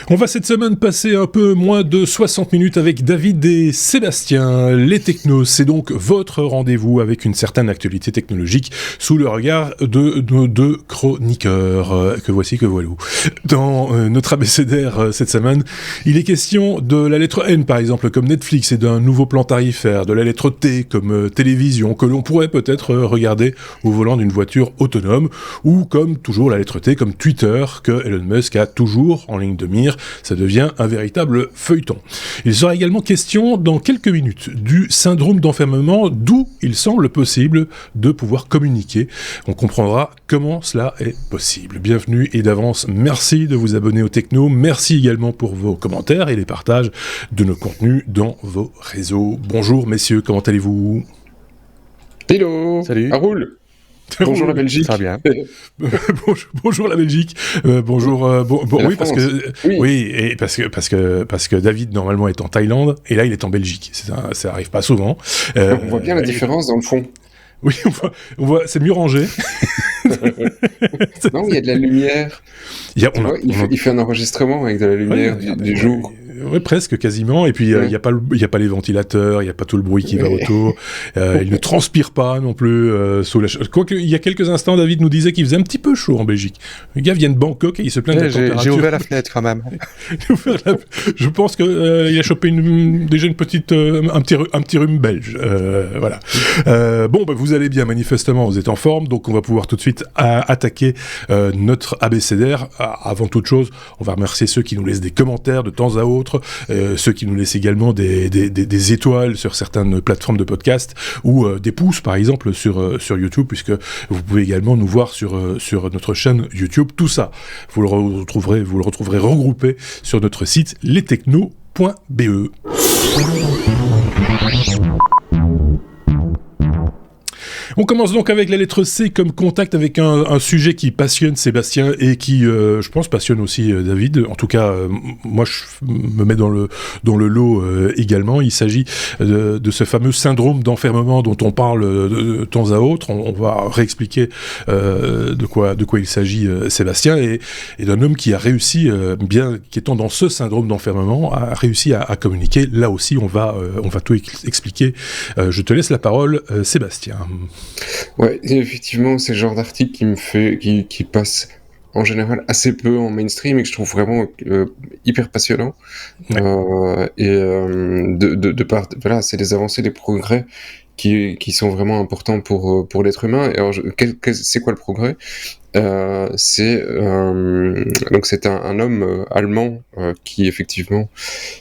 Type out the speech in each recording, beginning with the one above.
On va cette semaine passer un peu moins de 60 minutes avec David et Sébastien. Les Technos, c'est donc votre rendez-vous avec une certaine actualité technologique sous le regard de nos deux chroniqueurs que voici, que voilou. Dans notre abécédaire cette semaine, il est question de la lettre N par exemple comme Netflix et d'un nouveau plan tarifaire, de la lettre T comme télévision que l'on pourrait peut-être regarder au volant d'une voiture autonome, ou comme toujours la lettre T comme Twitter que Elon Musk a toujours en ligne de mire. Ça devient un véritable feuilleton. Il sera également question dans quelques minutes du syndrome d'enfermement, d'où il semble possible de pouvoir communiquer. On comprendra comment cela est possible. Bienvenue et d'avance, merci de vous abonner au Techno. Merci également pour vos commentaires et les partages de nos contenus dans vos réseaux. Bonjour messieurs, comment allez-vous ? Hello. Salut. Ça roule. Bonjour la Belgique. Ça va bien. Bonjour la Belgique. Bonjour. Oui, parce que oui, et parce que David normalement est en Thaïlande et là il est en Belgique. Ça arrive pas souvent. On voit bien la différence dans le fond. Oui, on voit, c'est mieux rangé. Non, il y a de la lumière. Il fait un enregistrement avec de la lumière du jour. Oui, presque, quasiment. Et puis, il n'y a pas les ventilateurs, il n'y a pas tout le bruit qui va autour. Il ne transpire pas non plus sous la... Quoique, il y a quelques instants, David nous disait qu'il faisait un petit peu chaud en Belgique. Le gars vient de Bangkok et il se plaint de la température. J'ai ouvert la fenêtre quand même. Je pense qu'il a chopé déjà un petit rhume belge. Voilà. Vous allez bien, manifestement, vous êtes en forme, donc on va pouvoir tout de suite attaquer notre abécédaire. Avant toute chose, on va remercier ceux qui nous laissent des commentaires de temps à autre, ceux qui nous laissent également des étoiles sur certaines plateformes de podcast ou des pouces par exemple sur YouTube, puisque vous pouvez également nous voir sur notre chaîne YouTube. Tout ça, vous le retrouverez regroupé sur notre site lestechno.be. On commence donc avec la lettre C comme contact avec un sujet qui passionne Sébastien et qui, je pense, passionne aussi David. En tout cas, moi, je me mets dans le lot également. Il s'agit de ce fameux syndrome d'enfermement dont on parle de temps à autre. On va réexpliquer de quoi il s'agit, Sébastien, et d'un homme qui a réussi, bien qu'étant dans ce syndrome d'enfermement, a réussi à communiquer. Là aussi, on va tout expliquer. Je te laisse la parole, Sébastien. Ouais, effectivement, c'est le genre d'article qui passe en général assez peu en mainstream et que je trouve vraiment hyper passionnant. Ouais. De part, voilà, c'est des avancées, des progrès qui sont vraiment importants pour l'être humain. Et alors, c'est quoi le progrès ? Donc c'est un homme allemand qui effectivement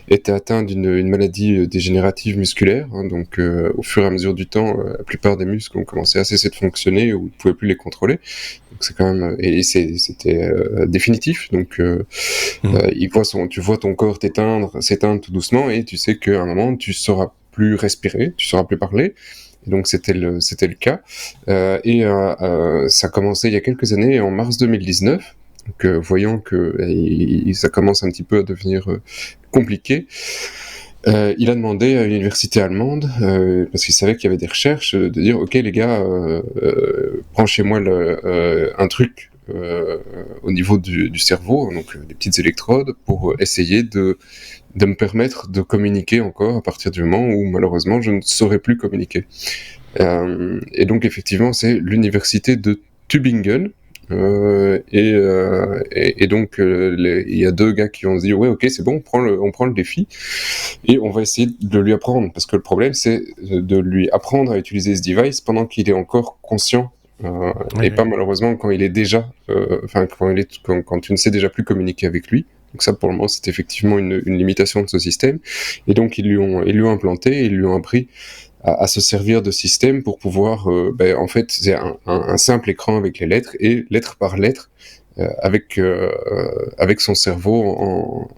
était atteint d'une maladie dégénérative musculaire, hein, donc au fur et à mesure du temps, la plupart des muscles ont commencé à cesser de fonctionner ou ne pouvaient plus les contrôler. Donc c'est quand même c'était définitif. Donc tu vois ton corps s'éteindre tout doucement et tu sais qu'à un moment tu sauras plus respirer, tu sauras plus parler. Et donc c'était le cas. Ça a commencé il y a quelques années, en mars 2019. Donc voyant que ça commence un petit peu à devenir compliqué, il a demandé à une université allemande, parce qu'il savait qu'il y avait des recherches, de dire ok les gars, branchez-moi un truc au niveau du cerveau, donc des petites électrodes, pour essayer de me permettre de communiquer encore à partir du moment où malheureusement je ne saurais plus communiquer. Et donc effectivement c'est l'université de Tübingen, et donc il y a deux gars qui ont dit ouais ok c'est bon, on prend le défi et on va essayer de lui apprendre, parce que le problème c'est de lui apprendre à utiliser ce device pendant qu'il est encore conscient. Et pas malheureusement quand il est déjà quand tu ne sais déjà plus communiquer avec lui. Donc ça pour le moment c'est effectivement une limitation de ce système, et donc ils lui ont implanté, ils lui ont appris à se servir de système pour pouvoir en fait c'est un simple écran avec les lettres, et lettre par lettre avec son cerveau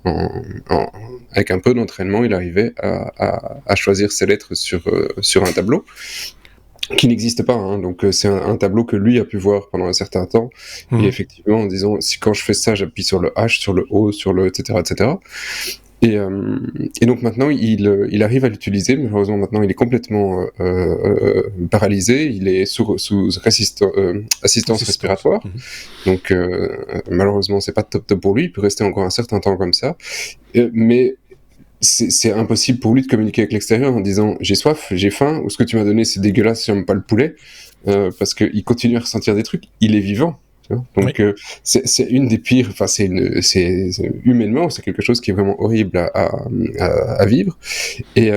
avec un peu d'entraînement il arrivait à choisir ses lettres sur un tableau qui n'existe pas, hein. Donc c'est un tableau que lui a pu voir pendant un certain temps, et effectivement en disant si quand je fais ça j'appuie sur le H, sur le O, sur le etc. Et donc maintenant, il arrive à l'utiliser. Malheureusement, maintenant, il est complètement paralysé. Il est sous assistance respiratoire. Donc, malheureusement, c'est pas top pour lui. Il peut rester encore un certain temps comme ça. Mais c'est impossible pour lui de communiquer avec l'extérieur en disant j'ai soif, j'ai faim, ou ce que tu m'as donné c'est dégueulasse, j'aime pas le poulet, parce qu'il continue à ressentir des trucs. Il est vivant. Donc c'est une des pires, enfin c'est humainement c'est quelque chose qui est vraiment horrible à vivre, et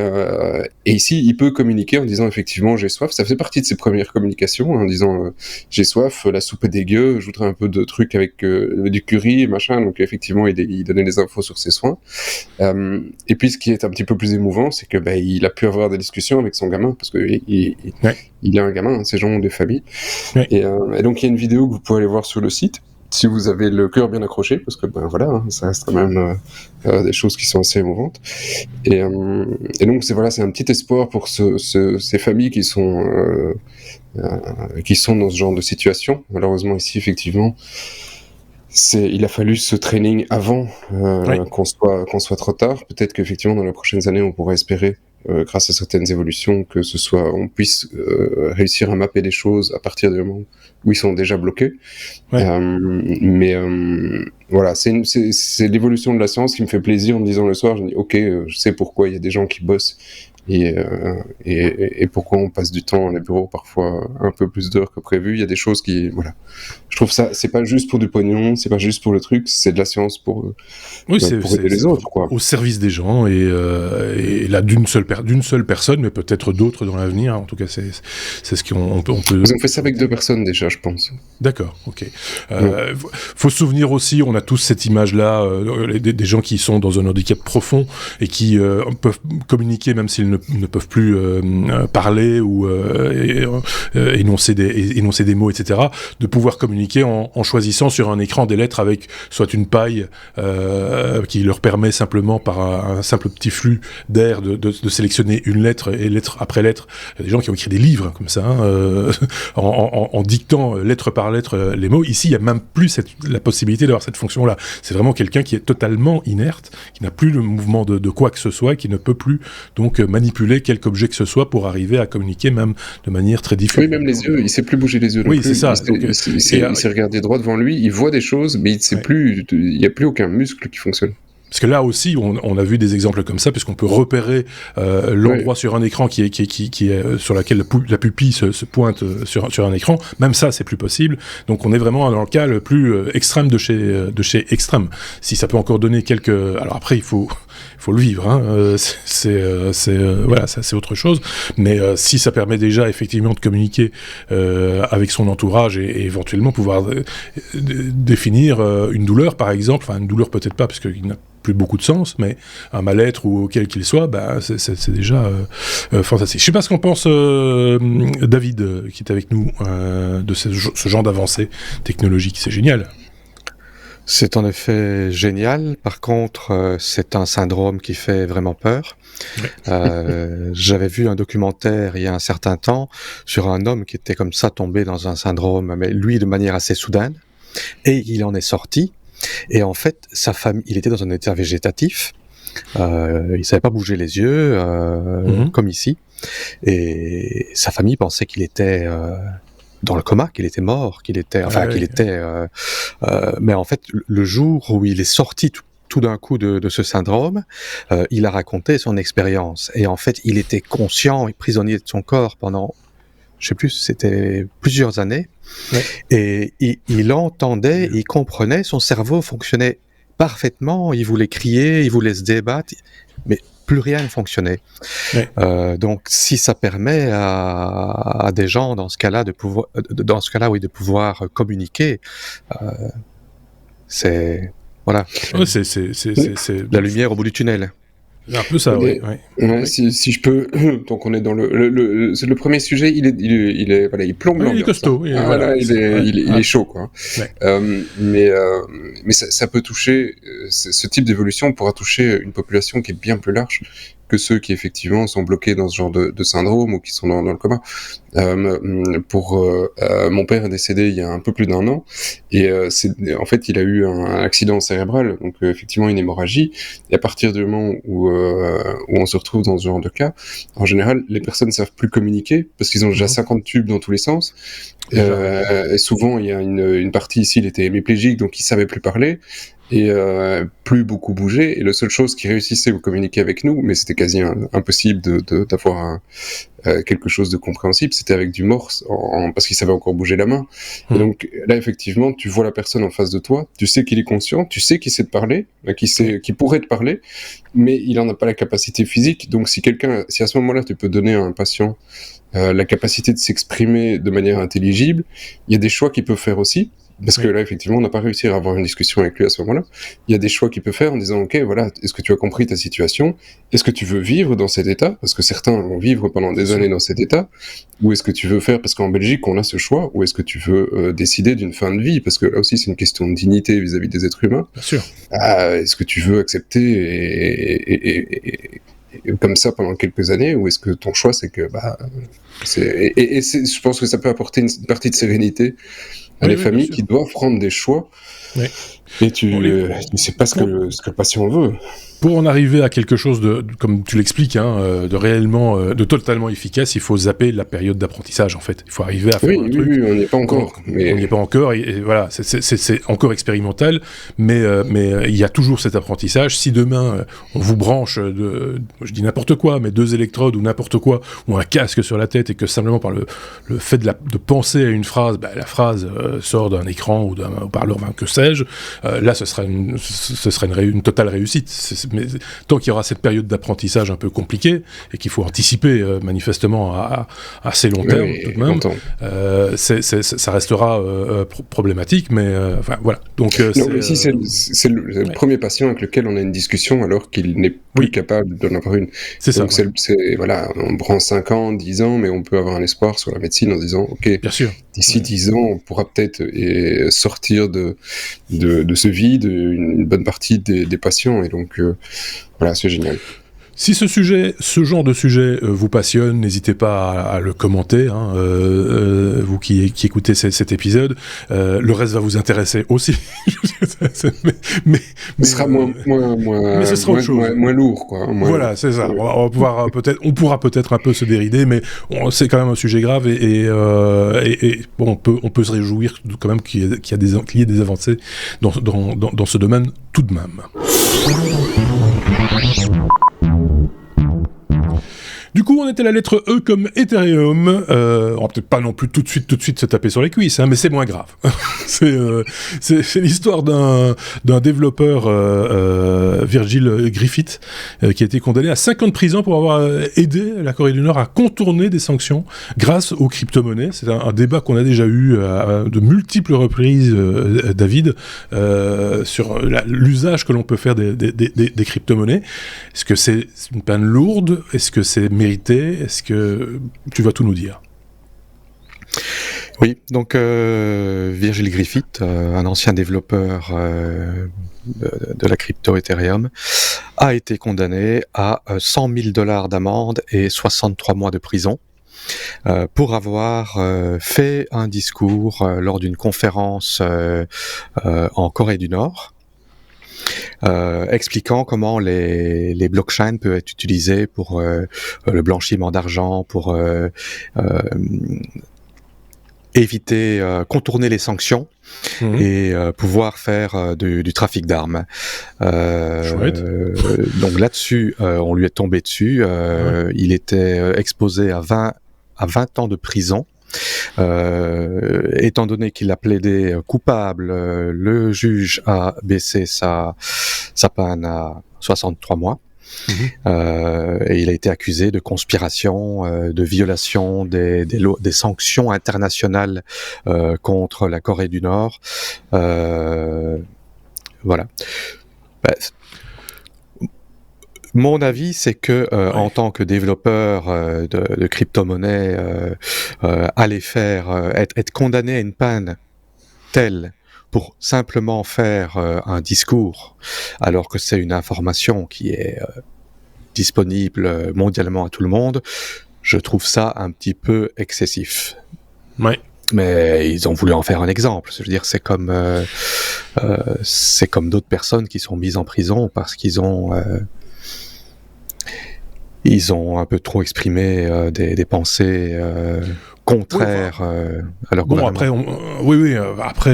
ici il peut communiquer en disant effectivement j'ai soif. Ça fait partie de ses premières communications, en disant j'ai soif, la soupe est dégueu, je voudrais un peu de trucs avec du curry et machin. Donc effectivement il donnait des infos sur ses soins, et puis ce qui est un petit peu plus émouvant, c'est que il a pu avoir des discussions avec son gamin, parce que il a un gamin, ces gens ont des familles, et donc il y a une vidéo que vous pouvez aller voir sur le site si vous avez le cœur bien accroché, parce que voilà, ça reste quand même des choses qui sont assez émouvantes, et donc c'est un petit espoir pour ces familles qui sont dans ce genre de situation. Malheureusement ici effectivement il a fallu ce training avant qu'on soit trop tard. Peut-être qu'effectivement dans les prochaines années on pourra espérer, grâce à certaines évolutions, que on puisse réussir à mapper des choses à partir du moment où ils sont déjà bloqués. Mais voilà, c'est l'évolution de la science qui me fait plaisir. En me disant le soir, je me dis ok, je sais pourquoi il y a des gens qui bossent, et pourquoi on passe du temps dans les bureaux parfois un peu plus d'heures que prévu. Il y a des choses qui, voilà, je trouve ça, c'est pas juste pour du pognon, c'est pas juste pour le truc, c'est de la science pour aider les autres, quoi. Au service des gens, et là d'une seule personne, mais peut-être d'autres dans l'avenir. En tout cas, c'est ce qu'on peut. Ils ont fait ça avec 2 personnes déjà, je pense. D'accord, ok. Faut se souvenir aussi, on a tous cette image-là, des gens qui sont dans un handicap profond et qui peuvent communiquer même s'ils ne peuvent plus parler ou énoncer des mots, etc. De pouvoir communiquer en choisissant sur un écran des lettres avec soit une paille qui leur permet simplement par un simple petit flux d'air de sélectionner une lettre, et lettre après lettre. Il y a des gens qui ont écrit des livres comme ça, en dictant lettre par lettre les mots. Ici, il n'y a même plus la possibilité d'avoir cette fonction-là. C'est vraiment quelqu'un qui est totalement inerte, qui n'a plus le mouvement de quoi que ce soit, qui ne peut plus donc manipuler quelque objet que ce soit pour arriver à communiquer, même de manière très diffuse. Oui, même les yeux, il ne sait plus bouger les yeux. Oui, c'est ça. Il s'est regardé droit devant lui, il voit des choses, mais il n'y a plus aucun muscle qui fonctionne. Parce que là aussi, on a vu des exemples comme ça, puisqu'on peut repérer l'endroit sur un écran qui est sur laquelle la pupille se pointe sur un écran. Même ça, c'est plus possible. Donc, on est vraiment dans le cas le plus extrême de chez extrême. Si ça peut encore donner quelques... Alors après, il faut le vivre. Voilà, ça c'est autre chose. Mais si ça permet déjà effectivement de communiquer avec son entourage et éventuellement pouvoir définir une douleur, par exemple. Enfin, une douleur peut-être pas, parce qu'il n'a plus beaucoup de sens, mais un mal-être ou quel qu'il soit, c'est déjà fantastique. Je sais pas ce qu'en pense David, qui est avec nous, de ce genre d'avancée technologique. C'est génial. C'est en effet génial. Par contre, c'est un syndrome qui fait vraiment peur. J'avais vu un documentaire il y a un certain temps sur un homme qui était comme ça tombé dans un syndrome, mais lui de manière assez soudaine, et il en est sorti. Et en fait, sa famille, il était dans un état végétatif. Il savait pas bouger les yeux, comme ici. Et sa famille pensait qu'il était dans le coma, qu'il était mort, mais en fait, le jour où il est sorti tout d'un coup de ce syndrome, il a raconté son expérience. Et en fait, il était conscient et prisonnier de son corps pendant, je sais plus, c'était plusieurs années. Ouais. Et il entendait, il comprenait, son cerveau fonctionnait parfaitement, il voulait crier, il voulait se débattre, mais plus rien ne fonctionnait. Ouais. Donc, si ça permet à des gens dans ce cas-là de pouvoir communiquer, c'est voilà. Ouais, c'est la lumière au bout du tunnel. Un peu ça, oui. Si je peux, donc on est dans le premier sujet, il plombe l'ambiance. Il est costaud. Il est chaud, quoi. Ouais. Mais ça peut toucher, ce type d'évolution pourra toucher une population qui est bien plus large que ceux qui effectivement sont bloqués dans ce genre de syndrome ou qui sont dans le coma. Mon père est décédé il y a un peu plus d'1 an et en fait il a eu un accident cérébral, donc effectivement une hémorragie, et à partir du moment où on se retrouve dans ce genre de cas, en général les personnes ne savent plus communiquer parce qu'ils ont déjà 50 tubes dans tous les sens. Et souvent il y a une partie ici, il était hémiplégique, donc il savait plus parler et plus beaucoup bouger, et la seule chose qui réussissait à communiquer avec nous, mais c'était quasi impossible d'avoir quelque chose de compréhensible, c'était avec du morse, parce qu'il savait encore bouger la main. Et donc là effectivement tu vois la personne en face de toi, tu sais qu'il est conscient, tu sais qu'il sait te parler, qu'il pourrait te parler, mais il en a pas la capacité physique. Donc si à ce moment-là tu peux donner à un patient la capacité de s'exprimer de manière intelligible, il y a des choix qu'il peut faire aussi. Parce que là, effectivement, on n'a pas réussi à avoir une discussion avec lui à ce moment-là. Il y a des choix qu'il peut faire en disant, OK, voilà, est-ce que tu as compris ta situation? Est-ce que tu veux vivre dans cet état? Parce que certains vont vivre pendant des années dans cet état. Ou est-ce que tu veux faire, parce qu'en Belgique, on a ce choix, ou est-ce que tu veux décider d'une fin de vie? Parce que là aussi, c'est une question de dignité vis-à-vis des êtres humains. Bien sûr. Est-ce que tu veux accepter et comme ça pendant quelques années, ou est-ce que ton choix, c'est que, je pense que ça peut apporter une partie de sérénité à les familles qui doivent prendre des choix, et tu ne sais pas ce que le patient veut. Pour en arriver à quelque chose comme tu l'expliques, de totalement efficace, il faut zapper la période d'apprentissage, en fait. Il faut arriver à faire un truc. Oui, on n'y est pas encore. On n'y est pas encore, et voilà, c'est encore expérimental, mais il y a toujours cet apprentissage. Si demain, on vous branche je dis n'importe quoi, mais 2 électrodes ou n'importe quoi, ou un casque sur la tête, et que simplement par le fait de penser à une phrase, la phrase sort d'un écran ou d'un haut-parleur, que sais-je, là, ce serait une totale réussite. Mais tant qu'il y aura cette période d'apprentissage un peu compliquée, et qu'il faut anticiper manifestement à assez long terme, tout de même, ça restera problématique, mais voilà. Donc, ici, c'est le premier patient avec lequel on a une discussion alors qu'il n'est plus capable d'en avoir une. C'est donc ça. Voilà, on prend 5 ans, 10 ans, mais on peut avoir un espoir sur la médecine en disant, OK, bien sûr, d'ici 10 ans, on pourra peut-être sortir de ce vide une bonne partie des patients, et donc voilà, c'est génial. Si ce genre de sujet vous passionne, n'hésitez pas à le commenter, vous qui écoutez cet épisode. Le reste va vous intéresser aussi. mais ce sera moins lourd, quoi. Voilà, c'est ça. On pourra peut-être un peu se dérider, mais c'est quand même un sujet grave, et bon, on peut se réjouir quand même qu'il y ait des avancées dans ce domaine tout de même. Du coup, on était à la lettre E comme Ethereum. On va peut-être pas non plus tout de suite se taper sur les cuisses, mais c'est moins grave. c'est l'histoire d'un développeur, Virgil Griffith, qui a été condamné à 5 ans de prison pour avoir aidé la Corée du Nord à contourner des sanctions grâce aux crypto-monnaies. C'est un débat qu'on a déjà eu de multiples reprises, David, sur l'usage que l'on peut faire des crypto-monnaies. Est-ce que c'est une peine lourde? Est-ce que c'est mérité? Est-ce que tu vas tout nous dire? Oui, donc Virgil Griffith, un ancien développeur de la crypto Ethereum, a été condamné à $100 000 d'amende et 63 mois de prison pour avoir fait un discours lors d'une conférence en Corée du Nord, expliquant comment les blockchains peuvent être utilisés pour le blanchiment d'argent, pour éviter, contourner les sanctions et pouvoir faire du trafic d'armes. Donc là-dessus, on lui est tombé dessus. Il était exposé à 20 ans de prison. Étant donné qu'il a plaidé coupable, le juge a baissé sa peine à 63 mois. Et il a été accusé de conspiration, de violation des sanctions internationales contre la Corée du Nord. Voilà. Mon avis, c'est que en tant que développeur de crypto-monnaie, aller être condamné à une peine telle pour simplement faire un discours, alors que c'est une information qui est disponible mondialement à tout le monde, je trouve ça un petit peu excessif. Ouais. Mais ils ont voulu en faire un exemple. Je veux dire, c'est comme d'autres personnes qui sont mises en prison parce qu'ils ont un peu trop exprimé des pensées contraires à leur gouvernement. Après,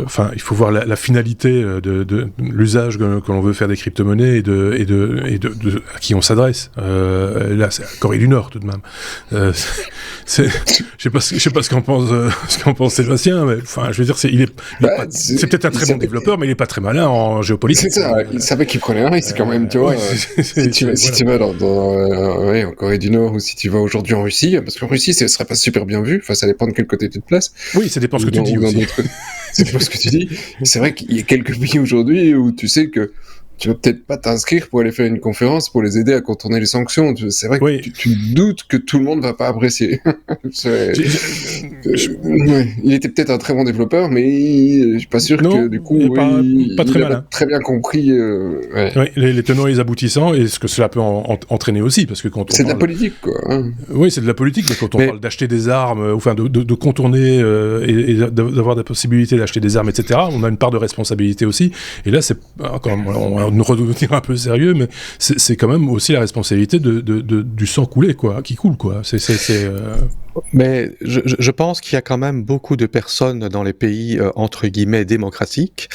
enfin, il faut voir la finalité de l'usage que l'on veut faire des crypto-monnaies et à qui on s'adresse. Là, c'est la Corée du Nord tout de même. Je sais pas ce qu'en pense Sébastien, mais enfin, je veux dire, c'est peut-être un très bon développeur, mais il est pas très malin en géopolitique. C'est ça. Il savait qu'il prenait un risque quand même, tu vois. Si tu vas en Corée du Nord ou si tu vas aujourd'hui en Russie, parce qu'en Russie, ce serait pas super bien vu. Enfin, ça dépend de quel côté tu te places. Oui, ça dépend ce que tu dis aussi. Ça dépend ce que tu dis. C'est vrai qu'il y a quelques pays aujourd'hui où tu sais que tu vas peut-être pas t'inscrire pour aller faire une conférence pour les aider à contourner les sanctions. C'est vrai que tu doutes que tout le monde va pas apprécier. Il était peut-être un très bon développeur, mais je suis pas sûr que du coup il a très bien compris. Les tenants et les aboutissants et ce que cela peut entraîner aussi, parce que quand on c'est de la politique, quoi. Hein. Oui, c'est de la politique, mais quand on parle d'acheter des armes, enfin de contourner et d'avoir la possibilité d'acheter des armes, etc., on a une part de responsabilité aussi. Et là, c'est quand même, on va nous redevenir un peu sérieux, mais c'est quand même aussi la responsabilité du sang coulé, quoi, qui coule, quoi. Mais je pense qu'il y a quand même beaucoup de personnes dans les pays entre guillemets démocratiques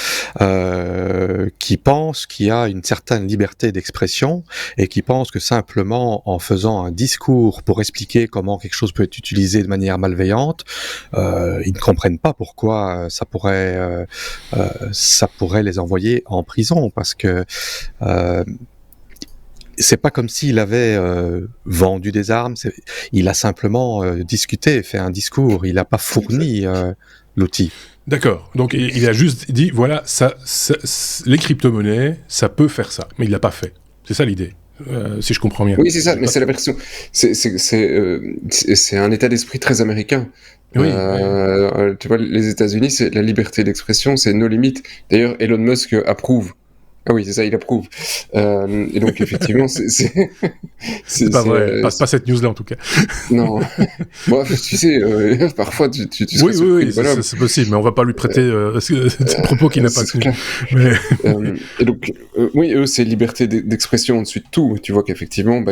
qui pensent qu'il y a une certaine liberté d'expression et qui pensent que simplement en faisant un discours pour expliquer comment quelque chose peut être utilisé de manière malveillante, ils ne comprennent pas pourquoi ça pourrait les envoyer en prison, parce que c'est pas comme s'il avait vendu des armes, il a simplement discuté, fait un discours, il n'a pas fourni l'outil. D'accord, donc il a juste dit, voilà, les crypto-monnaies, ça peut faire ça, mais il l'a pas fait. C'est ça l'idée, si je comprends bien. Oui, c'est ça, mais c'est la version... C'est un état d'esprit très américain. Oui. Tu vois, les États-Unis, c'est la liberté d'expression, c'est nos limites. D'ailleurs, Elon Musk approuve. Ah oui, c'est ça, il approuve. Et donc, effectivement, c'est pas vrai, pas cette news-là, en tout cas. Non. Bon, tu sais, parfois, tu oui, c'est possible, mais on va pas lui prêter des propos qui n'a pas tenu. Mais... et donc, oui, eux, c'est liberté d'expression au-dessus de tout. Tu vois qu'effectivement,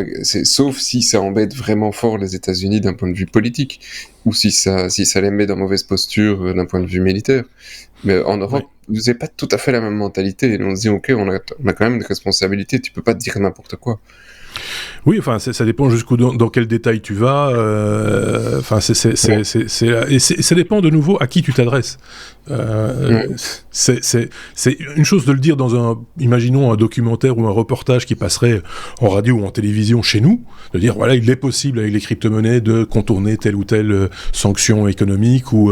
sauf si ça embête vraiment fort les États-Unis d'un point de vue politique, ou si ça les met dans mauvaise posture d'un point de vue militaire. Mais en Europe, vous n'avez pas tout à fait la même mentalité. Et on se dit, ok, on a quand même des responsabilités, tu peux pas te dire n'importe quoi. Oui, enfin, ça dépend dans quel détail tu vas. Enfin, et ça dépend de nouveau à qui tu t'adresses. C'est une chose de le dire imaginons un documentaire ou un reportage qui passerait en radio ou en télévision chez nous, de dire voilà, il est possible avec les crypto-monnaies de contourner telle ou telle sanction économique ou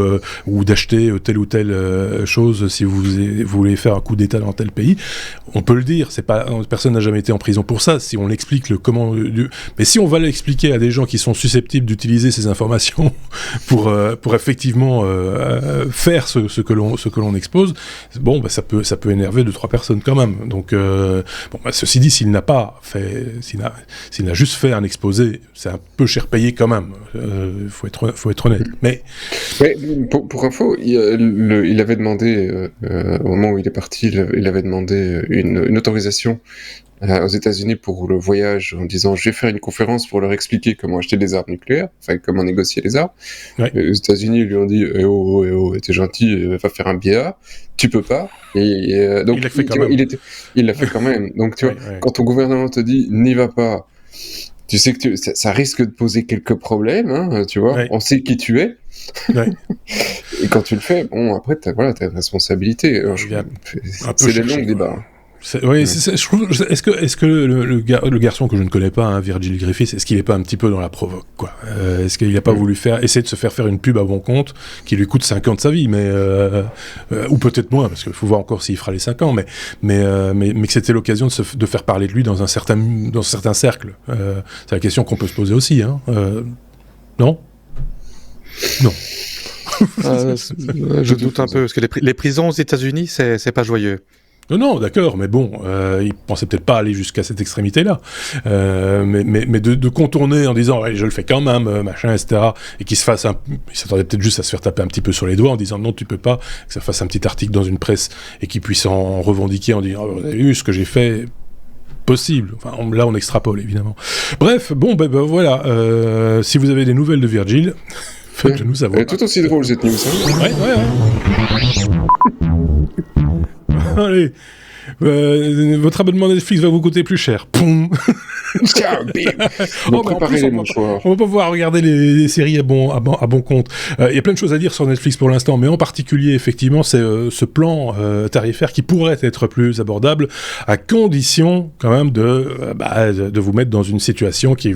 d'acheter telle ou telle chose si vous voulez faire un coup d'État dans tel pays. On peut le dire, personne n'a jamais été en prison pour ça. Si on explique mais si on va l'expliquer à des gens qui sont susceptibles d'utiliser ces informations pour effectivement faire ce que l'on expose, bon, ça peut énerver 2-3 personnes quand même. Donc, ceci dit, s'il n'a juste fait un exposé, c'est un peu cher payé quand même. Faut être honnête. Mais pour info, il avait demandé au moment où il est parti, il avait demandé une autorisation aux États-Unis pour le voyage, en disant je vais faire une conférence pour leur expliquer comment acheter des armes nucléaires, enfin comment négocier les armes. Ouais. Les États-Unis lui ont dit t'es gentil, va faire un BA, tu peux pas. Et donc il l'a fait quand même. Donc tu vois, quand ton gouvernement te dit n'y va pas, tu sais que ça risque de poser quelques problèmes, hein, tu vois. On sait qui tu es. Et quand tu le fais, bon après t'as une responsabilité. Alors, c'est des longs débats. Je trouve, est-ce que le garçon que je ne connais pas, hein, Virgil Griffiths, est-ce qu'il est pas un petit peu dans la provoque, quoi? Est-ce qu'il n'a pas voulu essayer de se faire une pub à bon compte qui lui coûte 5 ans de sa vie, mais ou peut-être moins, parce qu'il faut voir encore s'il fera les 5 ans, mais que c'était l'occasion de faire parler de lui dans un certain cercle. C'est la question qu'on peut se poser aussi, hein. Non. Je doute un peu, parce que les prisons aux États-Unis, c'est pas joyeux. Non, d'accord, mais bon, il pensait peut-être pas aller jusqu'à cette extrémité-là. Mais de contourner en disant ouais, je le fais quand même, machin, etc. Et qu'il se fasse il s'attendait peut-être juste à se faire taper un petit peu sur les doigts en disant non, tu peux pas, que ça fasse un petit article dans une presse et qu'il puisse en revendiquer en disant vous avez vu ce que j'ai fait. Possible. Enfin, là, on extrapole, évidemment. Bref, bon, ben voilà. Si vous avez des nouvelles de Virgil, faites-le nous savoir. Elle est tout aussi drôle, cette news. Ouais. Allez. Votre abonnement Netflix va vous coûter plus cher. Poum. Ciao, bim. Bon, préparez les mouchoirs. On va pas pouvoir regarder les séries à bon compte. Il y a plein de choses à dire sur Netflix pour l'instant, mais en particulier, effectivement, c'est ce plan tarifaire qui pourrait être plus abordable, à condition quand même de vous mettre dans une situation qui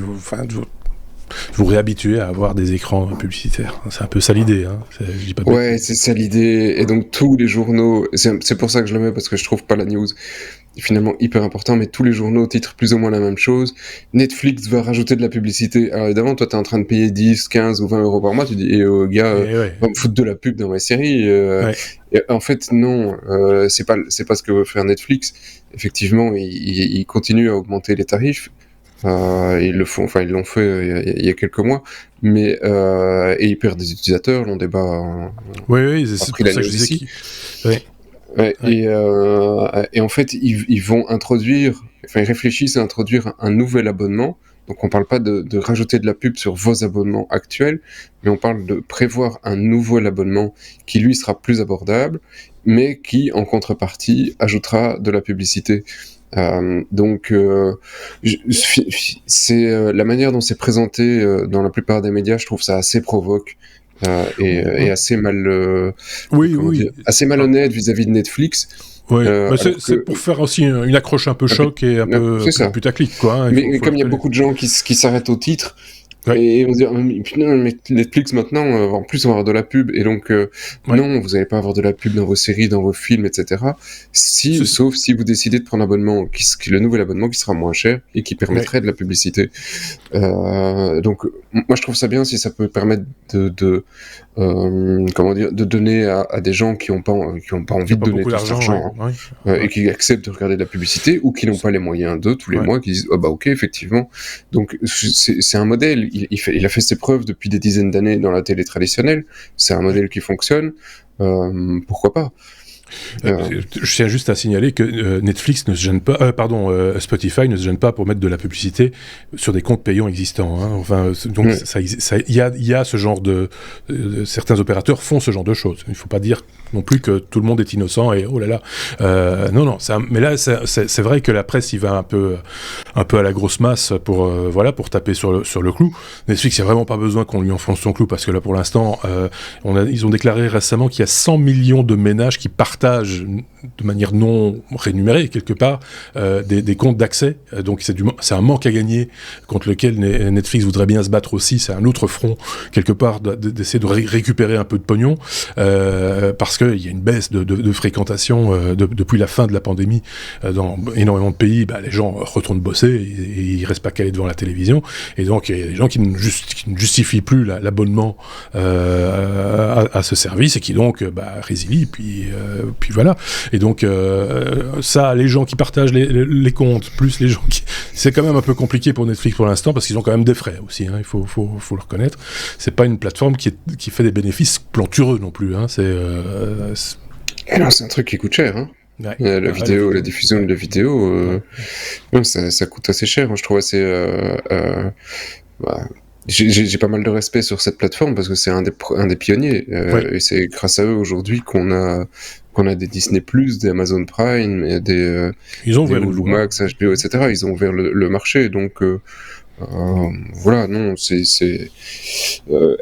vous réhabituer à avoir des écrans publicitaires. C'est un peu ça l'idée. Hein. Je dis pas ouais, c'est ça l'idée. Et donc tous les journaux, c'est pour ça que je le mets, parce que je trouve pas la news finalement hyper important, mais tous les journaux titrent plus ou moins la même chose. Netflix va rajouter de la publicité. Alors évidemment, toi t'es en train de payer 10, 15 ou 20 euros par mois, tu dis, gars, va me foutre de la pub dans ma série. Et en fait, non, c'est pas ce que veut faire Netflix. Effectivement, il continue à augmenter les tarifs. Ils l'ont fait il y a quelques mois, mais et ils perdent des utilisateurs, l'on débat. Oui, c'est pour ça que je disais et en fait, ils vont introduire, ils réfléchissent à introduire un nouvel abonnement. Donc on parle pas de rajouter de la pub sur vos abonnements actuels, mais on parle de prévoir un nouvel abonnement qui lui sera plus abordable, mais qui en contrepartie ajoutera de la publicité. Donc c'est la manière dont c'est présenté dans la plupart des médias, je trouve ça assez provoque et assez mal assez malhonnête vis-à-vis de Netflix. Oui, c'est pour faire aussi une accroche un peu choc et un peu putaclic, quoi. Hein, mais comme il y a beaucoup de gens qui s'arrêtent au titre, et on se dit, putain, mais Netflix maintenant, en plus on va avoir de la pub, et donc non, vous n'allez pas avoir de la pub dans vos séries, dans vos films, etc. Sauf si vous décidez de prendre l'abonnement, le nouvel abonnement qui sera moins cher et qui permettrait de la publicité. Donc moi je trouve ça bien si ça peut permettre de donner à des gens qui n'ont pas envie de donner tout cet argent, et qui acceptent de regarder de la publicité, ou qui n'ont pas les moyens tous les mois, qui disent ok, effectivement. Donc c'est un modèle. Il a fait ses preuves depuis des dizaines d'années dans la télé traditionnelle. C'est un modèle qui fonctionne. Pourquoi pas? Je tiens juste à signaler que Netflix ne se gêne pas, Spotify ne se gêne pas pour mettre de la publicité sur des comptes payants existants. Hein. Enfin, donc il y a ce genre certains opérateurs font ce genre de choses. Il ne faut pas dire non plus que tout le monde est innocent et oh là là. Non. Mais là, c'est vrai que la presse, il va un peu à la grosse masse pour taper sur le clou. Netflix, il n'y a vraiment pas besoin qu'on lui enfonce son clou, parce que là, pour l'instant, ils ont déclaré récemment qu'il y a 100 millions de ménages qui partagent de manière non rémunérée quelque part des comptes d'accès. Donc c'est un manque à gagner contre lequel Netflix voudrait bien se battre aussi. C'est un autre front quelque part d'essayer de récupérer un peu de pognon, parce qu'il y a une baisse de fréquentation depuis la fin de la pandémie dans énormément de pays. Les gens retournent bosser et ils restent pas calés devant la télévision, et donc il y a des gens qui ne justifient plus l'abonnement à ce service, et qui donc résilient, puis voilà. Et donc ça, les gens qui partagent les comptes, plus les gens qui... C'est quand même un peu compliqué pour Netflix pour l'instant, parce qu'ils ont quand même des frais aussi, hein, il faut le reconnaître. C'est pas une plateforme qui fait des bénéfices plantureux non plus, hein. C'est un truc qui coûte cher, hein. Ouais. La diffusion de la vidéo, ça coûte assez cher, moi je trouve assez... J'ai pas mal de respect sur cette plateforme, parce que c'est un des pionniers, et c'est grâce à eux aujourd'hui qu'on a des Disney+, des Amazon Prime, et ils ont ouvert Hulu Max, HBO, etc. Ils ont ouvert le marché, donc voilà, non,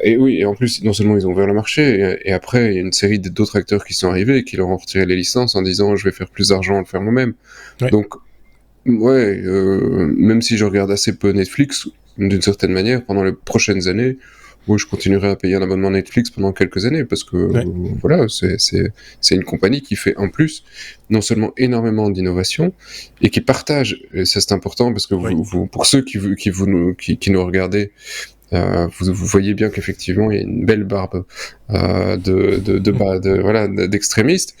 et oui, et en plus, non seulement ils ont ouvert le marché, et après il y a une série d'autres acteurs qui sont arrivés et qui leur ont retiré les licences en disant je vais faire plus d'argent à le faire moi-même. Donc même si je regarde assez peu Netflix, d'une certaine manière, pendant les prochaines années, je continuerai à payer un abonnement Netflix pendant quelques années, parce que voilà, c'est une compagnie qui fait en plus non seulement énormément d'innovation, et qui partage, et ça c'est important, parce que vous, pour ceux qui nous regardez, vous voyez bien qu'effectivement il y a une belle barbe d'extrémistes.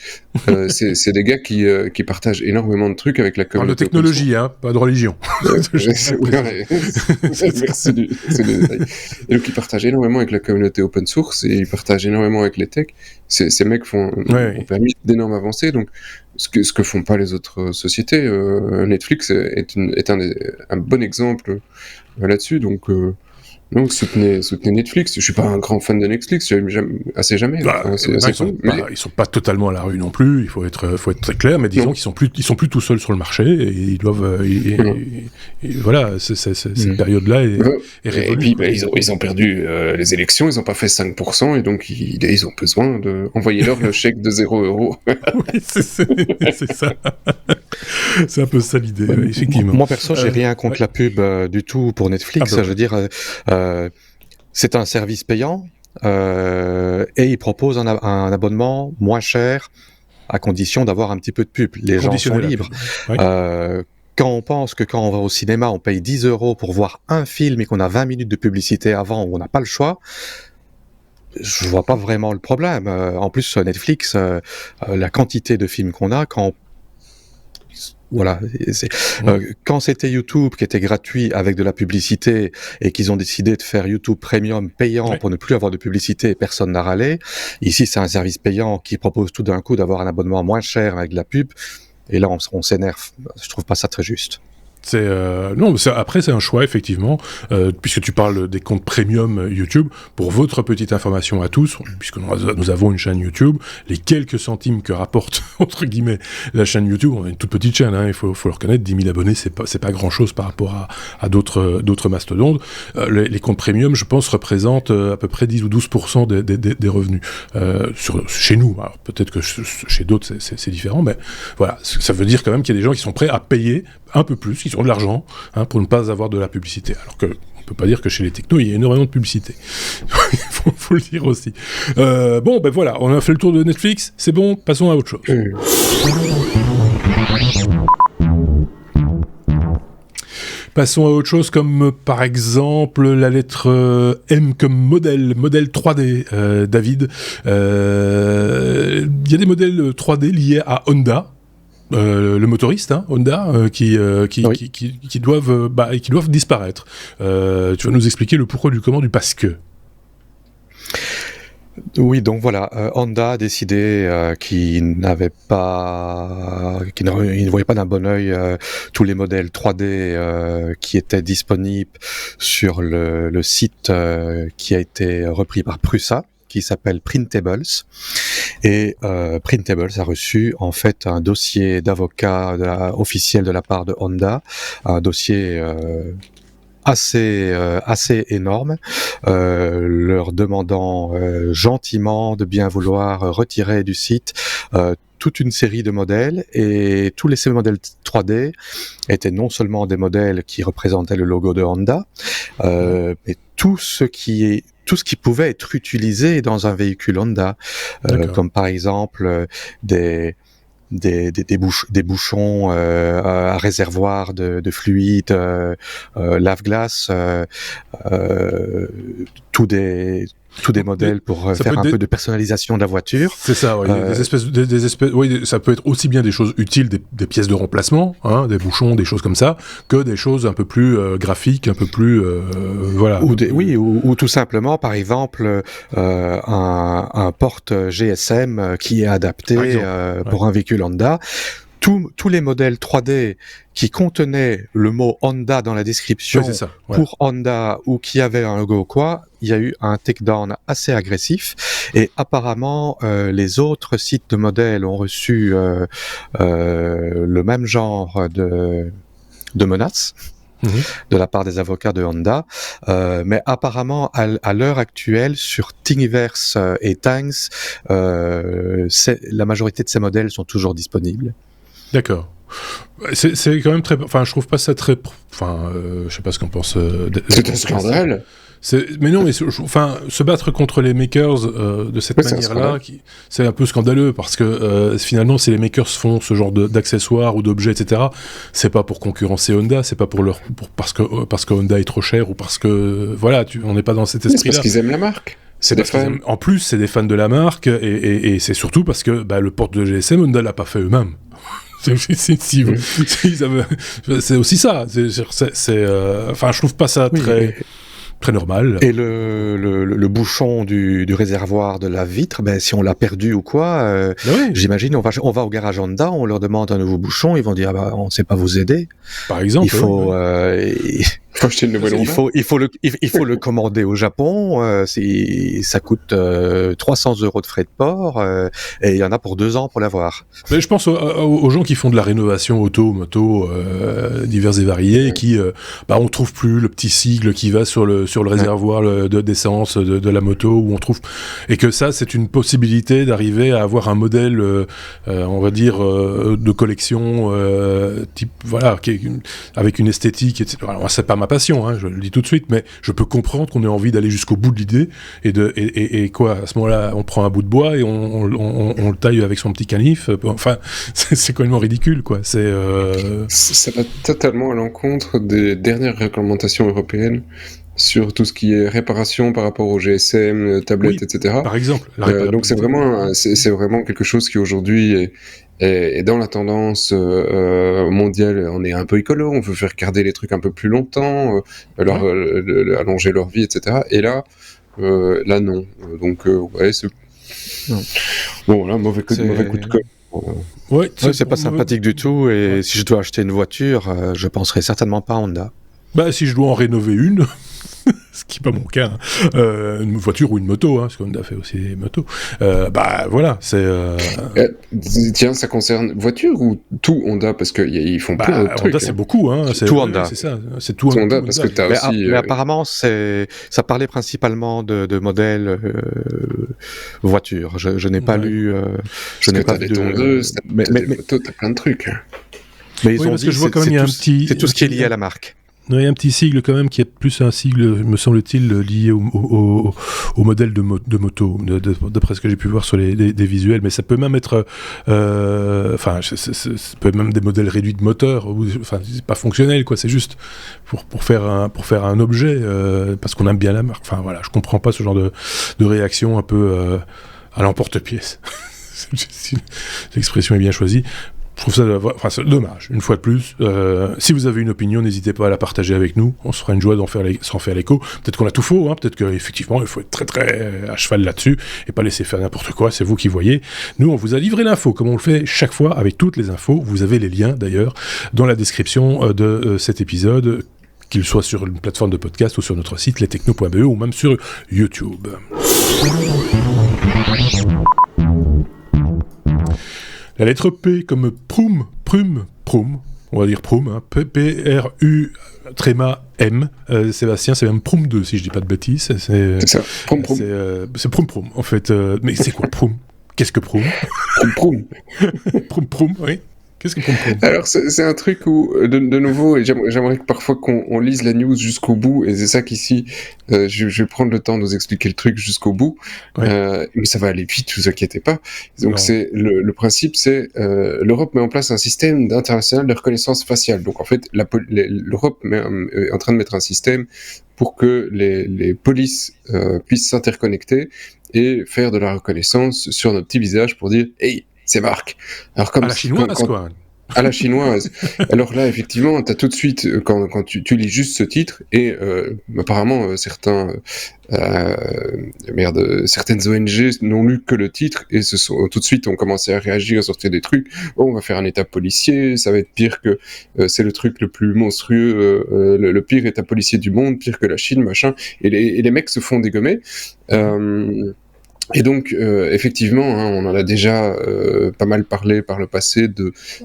C'est des gars qui partagent énormément de trucs avec la communauté. De technologie, pas de religion. C'est des détails. Et donc ils partagent énormément avec la communauté open source et ils partagent énormément avec les techs. Ces mecs ont permis d'énormes avancées. Donc ce que font pas les autres sociétés. Netflix est un bon exemple là-dessus. Donc soutenez Netflix. Je suis pas un grand fan de Netflix, jamais. Ils sont pas totalement à la rue non plus. Il faut être très clair, mais disons qu'ils sont plus tout seuls sur le marché et ils doivent. Voilà, cette période-là est révolue. Et puis ils ont perdu les élections, ils ont pas fait 5%, et donc ils ont besoin de envoyer leur le chèque de 0€. Oui, c'est ça. C'est un peu ça l'idée, effectivement. Moi perso, j'ai rien contre la pub du tout pour Netflix. Je veux dire. C'est un service payant et il propose un abonnement moins cher à condition d'avoir un petit peu de pub. Les gens sont libres. Oui. Quand on pense que quand on va au cinéma, on paye 10€ pour voir un film et qu'on a 20 minutes de publicité avant où on n'a pas le choix, je vois pas vraiment le problème. En plus, Netflix, la quantité de films qu'on a, quand c'était YouTube qui était gratuit avec de la publicité et qu'ils ont décidé de faire YouTube Premium payant pour ne plus avoir de publicité, personne n'a râlé. Ici, c'est un service payant qui propose tout d'un coup d'avoir un abonnement moins cher avec de la pub. Et là, on s'énerve. Je trouve pas ça très juste. Après c'est un choix effectivement, puisque tu parles des comptes premium YouTube. Pour votre petite information à tous, puisque nous avons une chaîne YouTube, les quelques centimes que rapporte entre guillemets la chaîne YouTube, on a une toute petite chaîne, il faut le reconnaître, 10 000 abonnés, c'est pas grand chose par rapport à d'autres mastodontes. Les comptes premium, je pense, représentent à peu près 10 ou 12% des revenus chez nous. Alors, peut-être que chez d'autres c'est différent, mais voilà, ça veut dire quand même qu'il y a des gens qui sont prêts à payer un peu plus, ils ont de l'argent pour ne pas avoir de la publicité. Alors que on peut pas dire que chez les technos il y a énormément de publicité. faut le dire aussi. Voilà, on a fait le tour de Netflix, c'est bon, passons à autre chose. Passons à autre chose, comme par exemple la lettre M comme modèle 3D, David. Il y a des modèles 3D liés à Honda. Le motoriste, Honda, qui doivent disparaître. Tu vas nous expliquer le pourquoi du comment du parce que. Oui, donc voilà, Honda a décidé qu'il ne voyait pas d'un bon œil tous les modèles 3D qui étaient disponibles sur le site qui a été repris par Prusa, qui s'appelle Printables. Et Printables a reçu en fait un dossier d'avocat officiel de la part de Honda, un dossier assez énorme, leur demandant gentiment de bien vouloir retirer du site toute une série de modèles, et tous ces modèles 3D étaient non seulement des modèles qui représentaient le logo de Honda, mais tout ce qui pouvait être utilisé dans un véhicule Honda, comme par exemple des bouchons à réservoir de fluide, lave-glace, tous des modèles pour faire un peu de personnalisation de la voiture. C'est ça, oui. Des espèces, oui, ça peut être aussi bien des choses utiles, des pièces de remplacement, des bouchons, des choses comme ça, que des choses un peu plus graphiques, un peu plus, voilà. Ou tout simplement, par exemple, un porte GSM qui est adapté pour un véhicule Honda. Tous les modèles 3D qui contenaient le mot Honda dans la description pour Honda, ou qui avaient un logo il y a eu un takedown assez agressif, et apparemment les autres sites de modèles ont reçu le même genre de menaces de la part des avocats de Honda, mais apparemment à l'heure actuelle sur Thingiverse et Tanks, la majorité de ces modèles sont toujours disponibles. D'accord. C'est quand même très... Enfin, je trouve pas ça très... Enfin, je sais pas ce qu'on pense... c'est un scandale. Mais non, mais se battre contre les makers de cette manière-là, c'est un peu scandaleux parce que finalement, si les makers font ce genre d'accessoires ou d'objets, etc., c'est pas pour concurrencer Honda, c'est pas parce que Honda est trop cher ou parce que voilà, on n'est pas dans cet esprit-là. C'est parce qu'ils aiment la marque. En plus, c'est des fans de la marque et c'est surtout parce que le porte de GSM, Honda l'a pas fait eux-mêmes. C'est aussi ça. Je trouve pas ça très normal. Et le bouchon du réservoir de la vitre, si on l'a perdu ou quoi, j'imagine on va au garage Honda, on leur demande un nouveau bouchon, ils vont dire on ne sait pas vous aider. Par exemple. Il faut acheter une nouvelle Honda. Il faut le commander au Japon. Ça coûte 300 € de frais de port et il y en a pour 2 ans pour l'avoir. Mais je pense aux gens qui font de la rénovation auto, moto, divers et variés, qui on trouve plus le petit sigle qui va sur le réservoir d'essence de la moto où on trouve, et que ça c'est une possibilité d'arriver à avoir un modèle on va dire de collection type avec une esthétique, etc. Alors, c'est pas ma passion, je le dis tout de suite, mais je peux comprendre qu'on ait envie d'aller jusqu'au bout de l'idée et quoi, à ce moment-là on prend un bout de bois et on le taille avec son petit canif, c'est complètement ridicule quoi. Ça va totalement à l'encontre des dernières réglementations européennes sur tout ce qui est réparation par rapport au GSM, tablettes, etc. Par exemple. Donc c'est vraiment quelque chose qui aujourd'hui est dans la tendance mondiale. On est un peu écolo, on veut faire garder les trucs un peu plus longtemps, allonger leur vie, etc. Et là non. Donc c'est... Bon, là, mauvais coup de com'. C'est pas sympathique du tout, et si je dois acheter une voiture, je penserai certainement pas à Honda. Si je dois en rénover une, ce qui n'est pas mon cas, une voiture ou une moto, parce qu'on a fait aussi des motos, voilà, c'est... Tiens, ça concerne voiture ou tout Honda, parce qu'ils font plein de trucs. Honda, c'est beaucoup, c'est tout Honda. C'est ça, c'est tout Honda, parce que t'as aussi... Mais apparemment, ça parlait principalement de modèles voitures. Je n'ai pas lu... je n'ai pas vu des tondeuses, t'as des motos, t'as plein de trucs. Mais ils ont dit que c'est tout ce qui est lié à la marque. Il y a un petit sigle quand même qui est plus un sigle, me semble-t-il, lié au modèle de moto, d'après ce que j'ai pu voir sur des visuels, mais ça peut même être, ça peut même des modèles réduits de moteur, c'est pas fonctionnel quoi, c'est juste pour faire un objet, parce qu'on aime bien la marque. Je comprends pas ce genre de réaction un peu à l'emporte-pièce. L'expression est bien choisie. Je trouve ça c'est dommage, une fois de plus. Si vous avez une opinion, n'hésitez pas à la partager avec nous. On se fera une joie s'en faire l'écho. Peut-être qu'on a tout faux, peut-être qu'effectivement, il faut être très très à cheval là-dessus et pas laisser faire n'importe quoi, c'est vous qui voyez. Nous, on vous a livré l'info, comme on le fait chaque fois avec toutes les infos. Vous avez les liens, d'ailleurs, dans la description de cet épisode, qu'il soit sur une plateforme de podcast ou sur notre site lestechno.be ou même sur YouTube. La lettre P comme prum, on va dire prum, P-R-U-M, Sébastien, c'est même prum 2 si je dis pas de bêtises. C'est ça, prum. C'est prum, en fait. Mais c'est quoi prum? Qu'est-ce que prum? Prum. Prum, oui. Qu'est-ce que prum? Alors c'est un truc où, de nouveau, j'aimerais que parfois qu'on lise la news jusqu'au bout, et c'est ça qu'ici, je vais prendre le temps de vous expliquer le truc jusqu'au bout, mais ça va aller vite, ne vous inquiétez pas. Donc c'est le principe, c'est l'Europe met en place un système international de reconnaissance faciale. Donc en fait, l'Europe est en train de mettre un système pour que les polices puissent s'interconnecter et faire de la reconnaissance sur nos petits visages pour dire « Hey, c'est Marc !» Alors comme à la chinoise, quoi. À la chinoise. Alors là, effectivement, t'as tout de suite, quand tu lis juste ce titre, et apparemment certaines ONG n'ont lu que le titre, et tout de suite ont commencé à réagir, à sortir des trucs. Oh, on va faire un état policier, ça va être pire que... c'est le truc le plus monstrueux, le pire état policier du monde, pire que la Chine, machin. Et les mecs se font dégommer. Et donc, effectivement, on en a déjà pas mal parlé par le passé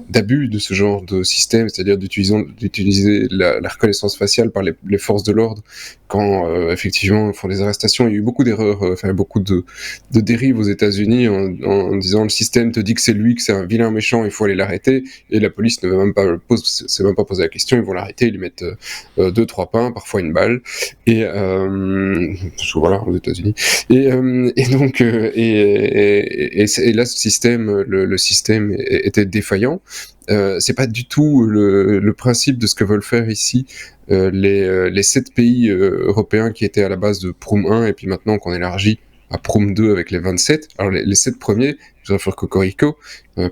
d'abus de ce genre de système, c'est-à-dire d'utiliser la reconnaissance faciale par les forces de l'ordre quand, effectivement, ils font des arrestations. Il y a eu beaucoup d'erreurs, beaucoup de dérives aux États-Unis en disant le système te dit que c'est lui, que c'est un vilain méchant, il faut aller l'arrêter, et la police ne va même pas s'est même pas posé la question, ils vont l'arrêter, ils lui mettent 2-3 pains, parfois une balle, et voilà, aux États-Unis. Et donc et là, ce système, le système était défaillant. C'est pas du tout le principe de ce que veulent faire ici les 7 pays européens qui étaient à la base de Prüm 1 et puis maintenant qu'on élargit à Prüm 2 avec les 27. Alors les 7 premiers, je vais faire cocorico,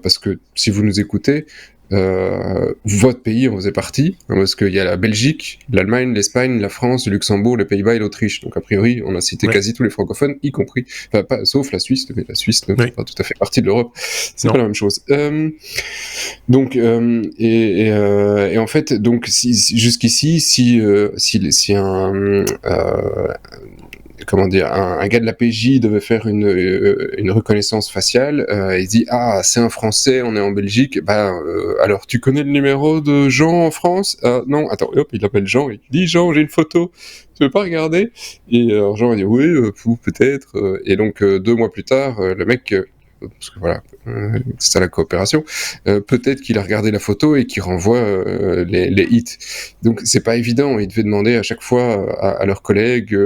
parce que si vous nous écoutez, votre pays en faisait partie, parce qu'il y a la Belgique, l'Allemagne, l'Espagne, la France, le Luxembourg, les Pays-Bas et l'Autriche. Donc a priori, on a cité quasi tous les francophones, y compris, sauf la Suisse, mais la Suisse ne fait pas tout à fait partie de l'Europe. C'est pas la même chose. Donc et en fait, donc jusqu'ici, si un gars de la PJ devait faire une reconnaissance faciale, il dit c'est un Français, on est en Belgique, alors tu connais le numéro de Jean en France? Non, attends, hop, il appelle Jean, il dit Jean, j'ai une photo, tu veux pas regarder? Et alors Jean il dit oui, peut-être, et donc 2 mois plus tard, le mec parce que voilà, c'est ça la coopération, peut-être qu'il a regardé la photo et qu'il renvoie les hits. Donc c'est pas évident, il devait demander à chaque fois à leurs collègues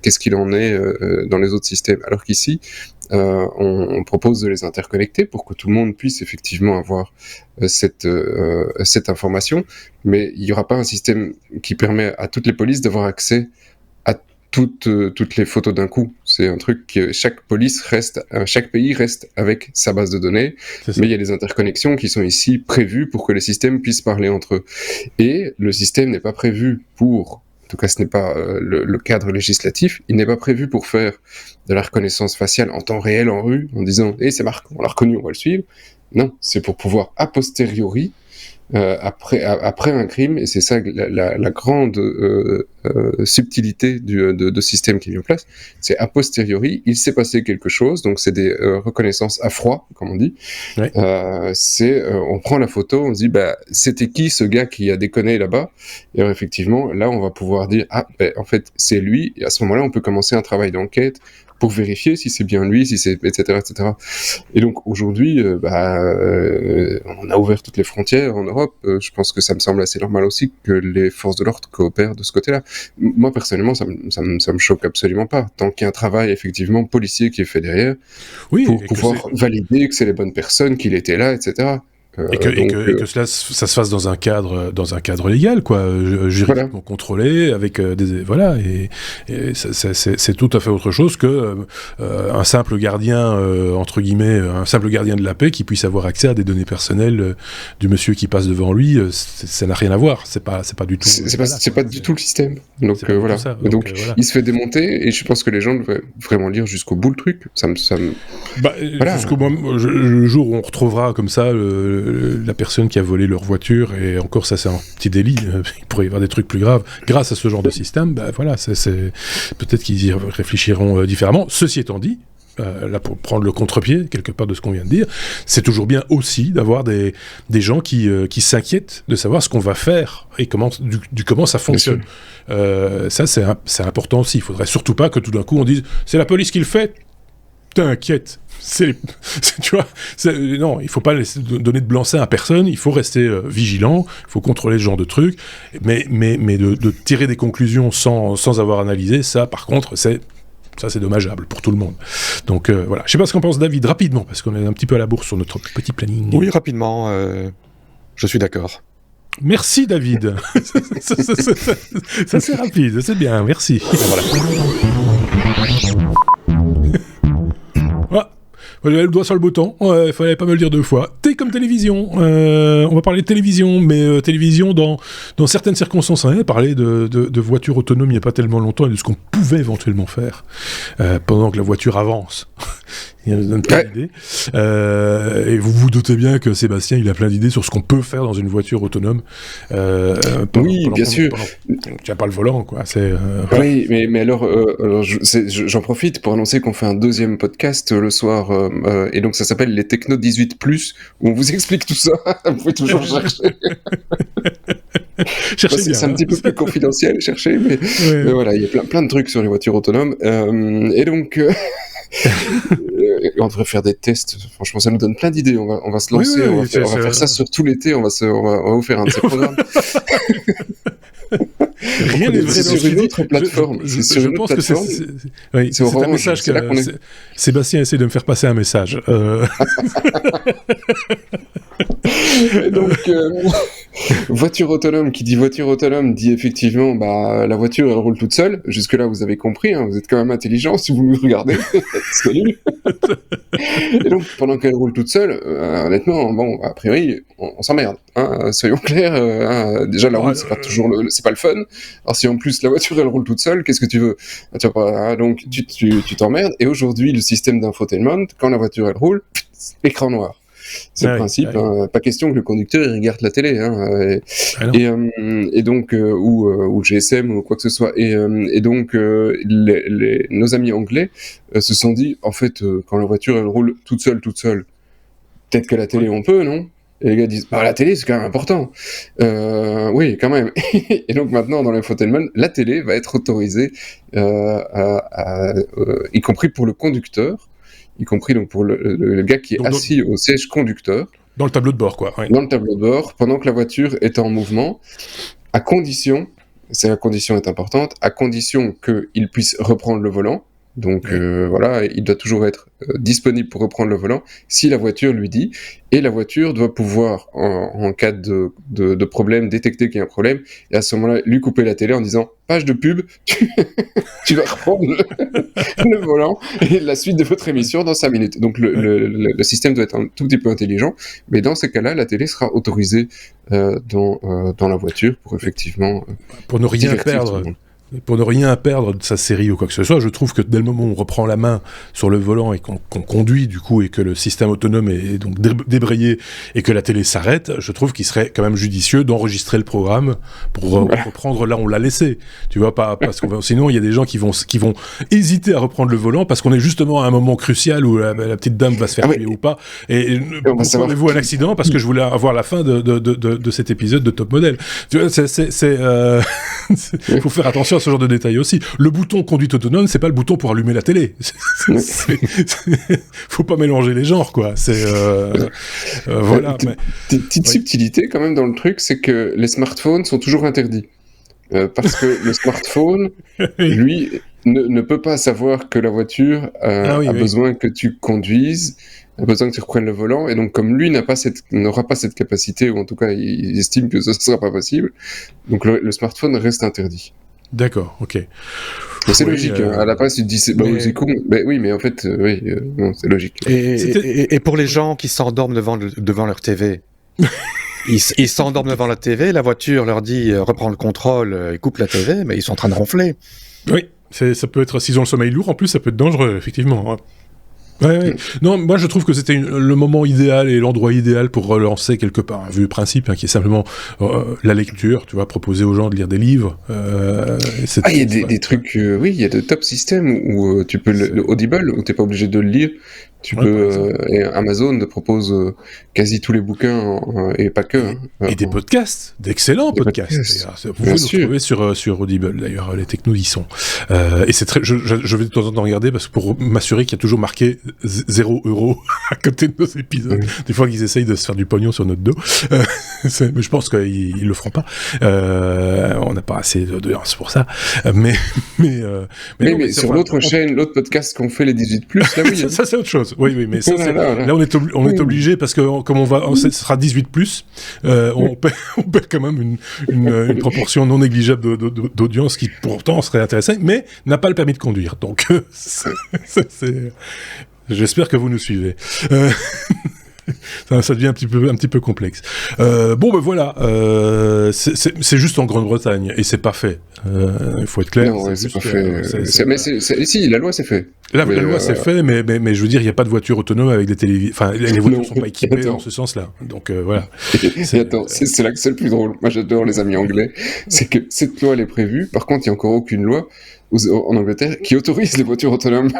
qu'est-ce qu'il en est dans les autres systèmes, alors qu'ici on propose de les interconnecter pour que tout le monde puisse effectivement avoir cette information, mais il n'y aura pas un système qui permet à toutes les polices d'avoir accès à toutes les photos d'un coup. C'est un truc que chaque pays reste avec sa base de données, mais il y a des interconnexions qui sont ici prévues pour que les systèmes puissent parler entre eux. Et le système n'est pas prévu pour, en tout cas ce n'est pas le cadre législatif, il n'est pas prévu pour faire de la reconnaissance faciale en temps réel en rue, en disant « c'est Marc, on l'a reconnu, on va le suivre ». Non, c'est pour pouvoir a posteriori, après un crime, et c'est ça la grande subtilité de système qui est mis en place, c'est a posteriori, il s'est passé quelque chose, donc c'est des reconnaissances à froid, comme on dit, on prend la photo, on se dit, c'était qui ce gars qui a déconné là-bas, et alors, effectivement, là on va pouvoir dire, en fait c'est lui, et à ce moment-là on peut commencer un travail d'enquête, pour vérifier si c'est bien lui, si c'est etc. Et donc aujourd'hui, on a ouvert toutes les frontières en Europe. Je pense que ça me semble assez normal aussi que les forces de l'ordre coopèrent de ce côté-là. Moi personnellement, ça me choque absolument pas. Tant qu'il y a un travail effectivement policier qui est fait derrière, pour pouvoir valider que c'est les bonnes personnes, qu'il était là, etc. Et que ça se fasse dans un cadre légal, quoi, juridiquement contrôlé, avec et c'est tout à fait autre chose que un simple gardien entre guillemets, un simple gardien de la paix qui puisse avoir accès à des données personnelles du monsieur qui passe devant lui. Ça n'a rien à voir. C'est pas du tout. C'est pas du tout le système. Donc voilà. Donc il se fait démonter, et je pense que les gens devraient vraiment lire jusqu'au bout le truc. Le jour où on retrouvera comme ça la personne qui a volé leur voiture, et encore ça c'est un petit délit, il pourrait y avoir des trucs plus graves grâce à ce genre de système, c'est peut-être qu'ils y réfléchiront différemment. Ceci étant dit, là pour prendre le contre-pied quelque part de ce qu'on vient de dire, c'est toujours bien aussi d'avoir des gens qui s'inquiètent de savoir ce qu'on va faire et comment ça fonctionne. Ça c'est important aussi. Il faudrait surtout pas que tout d'un coup on dise c'est la police qui le fait, t'inquiète. Tu vois, non, il faut pas donner de blanc-seing à personne, il faut rester vigilant, il faut contrôler ce genre de trucs, mais de tirer des conclusions sans avoir analysé, ça par contre c'est dommageable pour tout le monde. Donc voilà, je sais pas ce qu'en pense David, rapidement, parce qu'on est un petit peu à la bourse sur notre petit planning. Oui, rapidement, je suis d'accord. Merci David. Ça c'est rapide, c'est bien, merci. Voilà. J'avais le doigt sur le bouton, il fallait pas me le dire 2 fois. Comme télévision, on va parler de télévision, mais télévision dans certaines circonstances. On a parlé de voitures autonomes il n'y a pas tellement longtemps et de ce qu'on pouvait éventuellement faire pendant que la voiture avance. Il nous donne plein d'idées. Et vous vous doutez bien que Sébastien, il a plein d'idées sur ce qu'on peut faire dans une voiture autonome. Bien sûr. Tu n'as pas le volant, quoi. Oui, mais alors j'en profite pour annoncer qu'on fait un deuxième podcast le soir, et donc ça s'appelle les Techno 18+, où on vous explique tout ça. Vous pouvez toujours chercher. C'est un petit peu plus confidentiel, chercher, mais voilà, il y a plein de trucs sur les voitures autonomes. Et donc, on devrait faire des tests. Franchement, ça nous donne plein d'idées. On va se lancer, on va faire ça sur tout l'été. On va vous faire un de ces programmes. Rien n'est vrai sur une autre plateforme. Je pense que c'est un message que Sébastien essaie de me faire passer un message. Et donc, voiture autonome, qui dit voiture autonome, dit effectivement, la voiture, elle roule toute seule. Jusque-là, vous avez compris, hein, vous êtes quand même intelligent si vous nous regardez. Salut. Et donc, pendant qu'elle roule toute seule, honnêtement, a priori, on s'emmerde. Hein, soyons clairs. Déjà, la route, c'est pas le fun. Alors, si en plus la voiture, elle roule toute seule, qu'est-ce que tu veux? Donc, tu t'emmerdes. Et aujourd'hui, le système d'infotainment, quand la voiture, elle roule, écran noir. C'est le principe, hein, pas question que le conducteur il regarde la télé, hein, et donc ou GSM ou quoi que ce soit, et donc nos amis anglais se sont dit, en fait, quand la voiture elle roule toute seule, peut-être que la télé on peut, non? Et les gars disent, la télé c'est quand même important. Oui, quand même. Et donc maintenant dans l'infotainment, la télé va être autorisée, y compris pour le conducteur. Y compris donc pour le gars qui est assis au siège conducteur. Dans le tableau de bord, quoi. Ouais. Dans le tableau de bord, pendant que la voiture est en mouvement, à condition, la condition est importante, à condition qu'il puisse reprendre le volant. Donc voilà, il doit toujours être disponible pour reprendre le volant si la voiture lui dit, et la voiture doit pouvoir, en cas de problème, détecter qu'il y a un problème, et à ce moment-là, lui couper la télé en disant « Page de pub, tu vas reprendre le volant et la suite de votre émission dans 5 minutes. » Donc le système doit être un tout petit peu intelligent, mais dans ces cas-là, la télé sera autorisée dans la voiture pour effectivement... pour ne rien perdre. Pour ne rien perdre de sa série ou quoi que ce soit, je trouve que dès le moment où on reprend la main sur le volant et qu'on conduit du coup, et que le système autonome est donc débrayé et que la télé s'arrête, je trouve qu'il serait quand même judicieux d'enregistrer le programme pour reprendre là où on l'a laissé. Tu vois, pas parce que sinon il y a des gens qui vont hésiter à reprendre le volant parce qu'on est justement à un moment crucial où la petite dame va se faire tuer ou pas. Et avez-vous un accident parce que je voulais avoir la fin de cet épisode de Top Model. Tu vois, faut faire attention à ce genre de détails aussi. Le bouton conduite autonome, c'est pas le bouton pour allumer la télé. Faut pas mélanger les genres, quoi. Voilà. Petite subtilité quand même dans le truc, c'est que les smartphones sont toujours interdits. Parce que le smartphone, lui, ne peut pas savoir que la voiture a besoin que tu conduises, a besoin que tu reprennes le volant, et donc comme lui n'aura pas cette capacité, ou en tout cas il estime que ce ne sera pas possible, donc le smartphone reste interdit. D'accord, ok. C'est logique, à la base tu te dis c'est con, oui, mais en fait, c'est logique. Et pour les gens qui s'endorment devant leur TV, ils s'endorment devant la TV, la voiture leur dit reprends le contrôle, ils coupent la TV, mais ils sont en train de ronfler. Oui, ça peut être, s'ils ont le sommeil lourd, en plus ça peut être dangereux, effectivement. Ouais. Non, moi je trouve que c'était le moment idéal et l'endroit idéal pour relancer quelque part un vieux principe qui est simplement la lecture, tu vois, proposer aux gens de lire des livres. Il y a des trucs, il y a de top systèmes où tu peux le Audible, où t'es pas obligé de le lire. Tu peux, et Amazon te propose quasi tous les bouquins, et pas que. Et des podcasts, d'excellents podcasts. Vous pouvez nous retrouver sur Audible, d'ailleurs, les technos y sont. Et c'est très, je vais de temps en temps regarder pour m'assurer qu'il y a toujours marqué 0 € à côté de nos épisodes. Des fois qu'ils essayent de se faire du pognon sur notre dos. Mais je pense qu'ils le feront pas. On n'a pas assez d'audience pour ça. Mais sur l'autre chaîne, l'autre podcast qu'on fait, les 18+, là oui. Ça c'est autre chose. Oui, mais ça, là on est obligé parce que comme ce sera 18+, on perd quand même une proportion non négligeable d'audience qui pourtant serait intéressante, mais n'a pas le permis de conduire. Donc, j'espère que vous nous suivez. ça devient un petit peu complexe. Bon, ben voilà, c'est juste en Grande-Bretagne et c'est pas fait. Il faut être clair. Non, c'est pas fait. Si, la loi c'est fait. La loi c'est fait, mais je veux dire, il n'y a pas de voiture autonome avec des téléviseurs. Enfin, les voitures ne sont pas équipées dans ce sens-là. Donc voilà. Attends, c'est là que c'est le plus drôle. Moi, j'adore les amis anglais. C'est que cette loi elle est prévue. Par contre, il n'y a encore aucune loi en Angleterre qui autorise les voitures autonomes.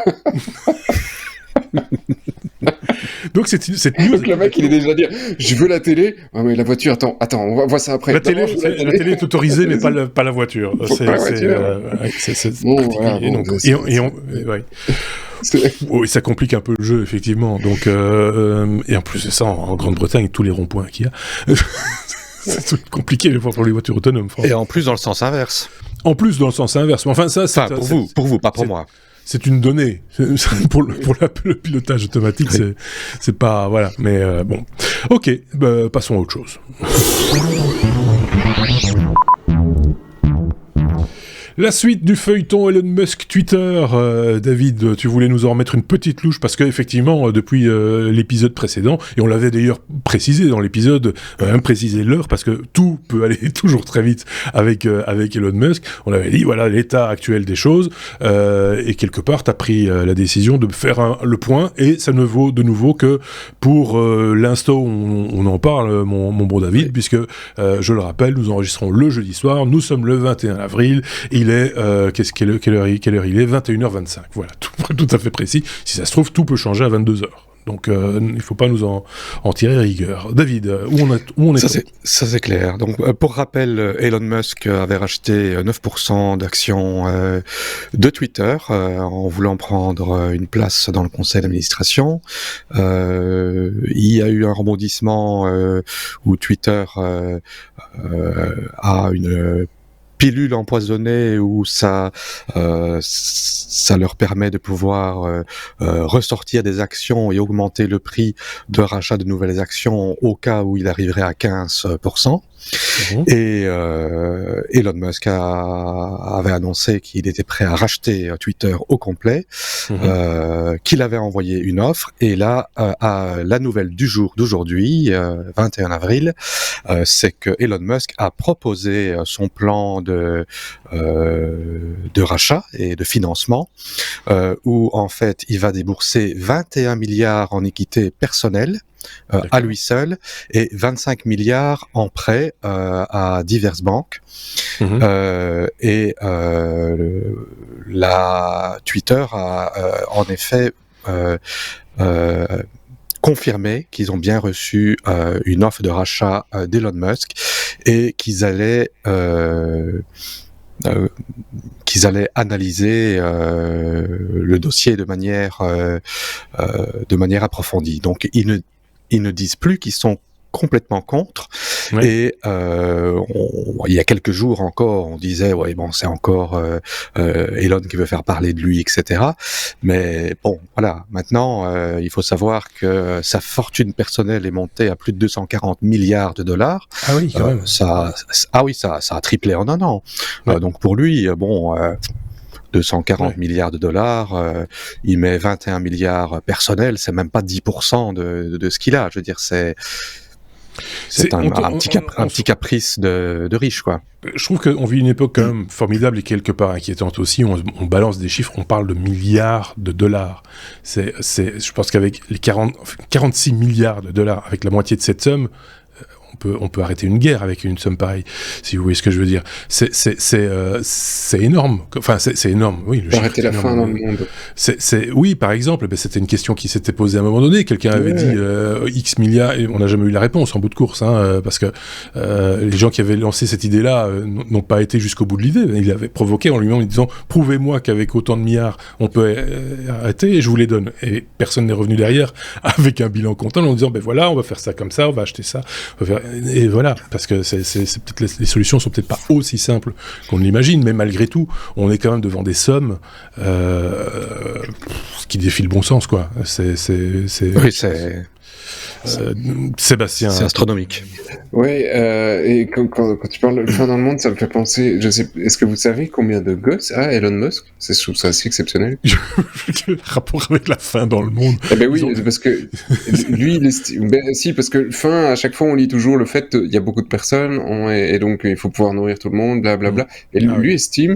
Donc cette news. Donc le mec il est déjà dire je veux la télé. Oh, mais la voiture, attends, on va voir ça après. La télé est autorisée mais pas la voiture. C'est particulier. Voilà, Oui, ça complique un peu le jeu effectivement. Donc et en plus de ça, en Grande-Bretagne, tous les ronds-points qu'il y a, c'est compliqué des fois pour les voitures autonomes. Et en plus dans le sens inverse. En plus dans le sens inverse. Mais enfin ça, pour vous, pas pour moi. C'est une donnée pour le pilotage automatique, c'est pas voilà, mais bon, ok, passons à autre chose. La suite du feuilleton Elon Musk Twitter, David, tu voulais nous en remettre une petite louche parce qu'effectivement, depuis l'épisode précédent, et on l'avait d'ailleurs précisé dans l'épisode, même précisé l'heure, parce que tout peut aller toujours très vite avec Elon Musk, on avait dit, voilà, l'état actuel des choses, et quelque part, tu as pris la décision de faire le point, et ça ne vaut de nouveau que pour l'instant où on en parle, mon bon David, puisque, je le rappelle, nous enregistrons le jeudi soir, nous sommes le 21 avril, il est, quelle heure il est 21h25, voilà, tout à fait précis. Si ça se trouve, tout peut changer à 22h. Donc, il ne faut pas nous en tirer rigueur. David, où on est Ça, c'est clair. Donc, pour rappel, Elon Musk avait racheté 9% d'actions de Twitter en voulant prendre une place dans le conseil d'administration. Il y a eu un rebondissement où Twitter a une pilule empoisonnée où ça leur permet de pouvoir ressortir des actions et augmenter le prix de rachat de nouvelles actions au cas où il arriverait à 15%. Et Elon Musk avait annoncé qu'il était prêt à racheter Twitter au complet, qu'il avait envoyé une offre, et là, la nouvelle du jour d'aujourd'hui, 21 avril, c'est que Elon Musk a proposé son plan de rachat et de financement, où en fait il va débourser 21 milliards en équité personnelle, à lui seul, et 25 milliards en prêt à diverses banques. Et la Twitter a en effet confirmé qu'ils ont bien reçu une offre de rachat d'Elon Musk et qu'ils allaient analyser le dossier de manière approfondie. Donc ils ne disent plus qu'ils sont complètement contre. Ouais. Et il y a quelques jours encore, on disait ouais bon c'est encore Elon qui veut faire parler de lui, etc. Mais bon voilà, maintenant il faut savoir que sa fortune personnelle est montée à plus de 240 milliards de dollars. Ah oui, quand même. Ça a triplé en un an. Ouais. Donc pour lui, 240 milliards de dollars, il met 21 milliards personnels, c'est même pas 10% de ce qu'il a. Je veux dire, c'est un petit caprice de riche, quoi. Je trouve qu'on vit une époque quand même formidable et quelque part inquiétante aussi. On balance des chiffres, on parle de milliards de dollars. Je pense qu'avec les 46 milliards de dollars, avec la moitié de cette somme, on peut arrêter une guerre avec une somme pareille, si vous voyez ce que je veux dire. C'est énorme. Enfin, c'est énorme. Oui, le arrêter la faim dans le monde. Oui, par exemple, c'était une question qui s'était posée à un moment donné. Quelqu'un avait dit X milliards, et on n'a jamais eu la réponse en bout de course, parce que les gens qui avaient lancé cette idée-là n'ont pas été jusqu'au bout de l'idée. Il avait provoqué en lui-même en disant prouvez-moi qu'avec autant de milliards, on peut arrêter et je vous les donne. Et personne n'est revenu derrière avec un bilan comptable en disant ben voilà, on va faire ça comme ça, on va acheter ça, on va faire... Et voilà, parce que c'est peut-être les solutions sont peut-être pas aussi simples qu'on l'imagine, mais malgré tout, on est quand même devant des sommes qui défient le bon sens, quoi. Oui, Sébastien. C'est astronomique. Ouais, et quand tu parles de fin dans le monde, ça me fait penser, je sais, est-ce que vous savez combien de gosses a Elon Musk? Je trouve ça assez exceptionnel. Quel rapport avec la fin dans le monde? Eh ben oui, parce que lui, il estime, ben si, parce que fin, à chaque fois, on lit toujours le fait qu'il y a beaucoup de personnes, et donc il faut pouvoir nourrir tout le monde, blablabla. Et lui estime,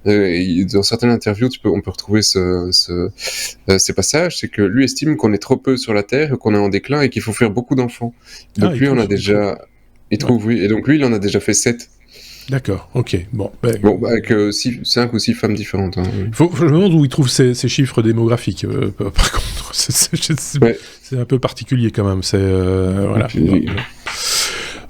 dans certaines interviews, on peut retrouver ces passages, c'est que lui estime qu'on est trop peu sur la Terre, qu'on est en déclin et qu'il faut faire beaucoup d'enfants. Donc lui, on a déjà... Il trouve, oui. Et donc lui, il en a déjà fait 7. D'accord, ok. Bon, avec 5 ou 6 femmes différentes. Hein. Je me demande où il trouve ces chiffres démographiques. Par contre, c'est un peu particulier quand même. C'est voilà.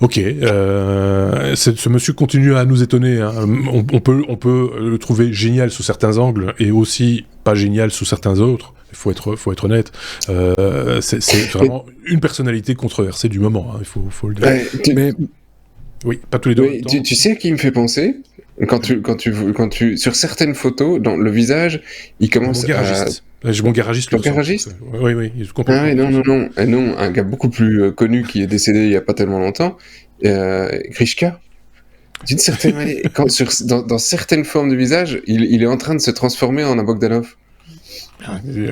Ok. Ce monsieur continue à nous étonner. Hein. On peut le trouver génial sous certains angles et aussi pas génial sous certains autres. Il faut être honnête. C'est vraiment une personnalité controversée du moment. Hein. Il faut le dire. Mais... Oui, pas tous les deux. Oui, tu sais à qui il me fait penser quand tu sur certaines photos, dans le visage, il commence Mon garagiste. Le garagiste. Oui, je comprends. Ah oui, non, un gars beaucoup plus connu qui est décédé il y a pas tellement longtemps, Grishka. D'une certaine manière, dans certaines formes de visage, il est en train de se transformer en un Bogdanov.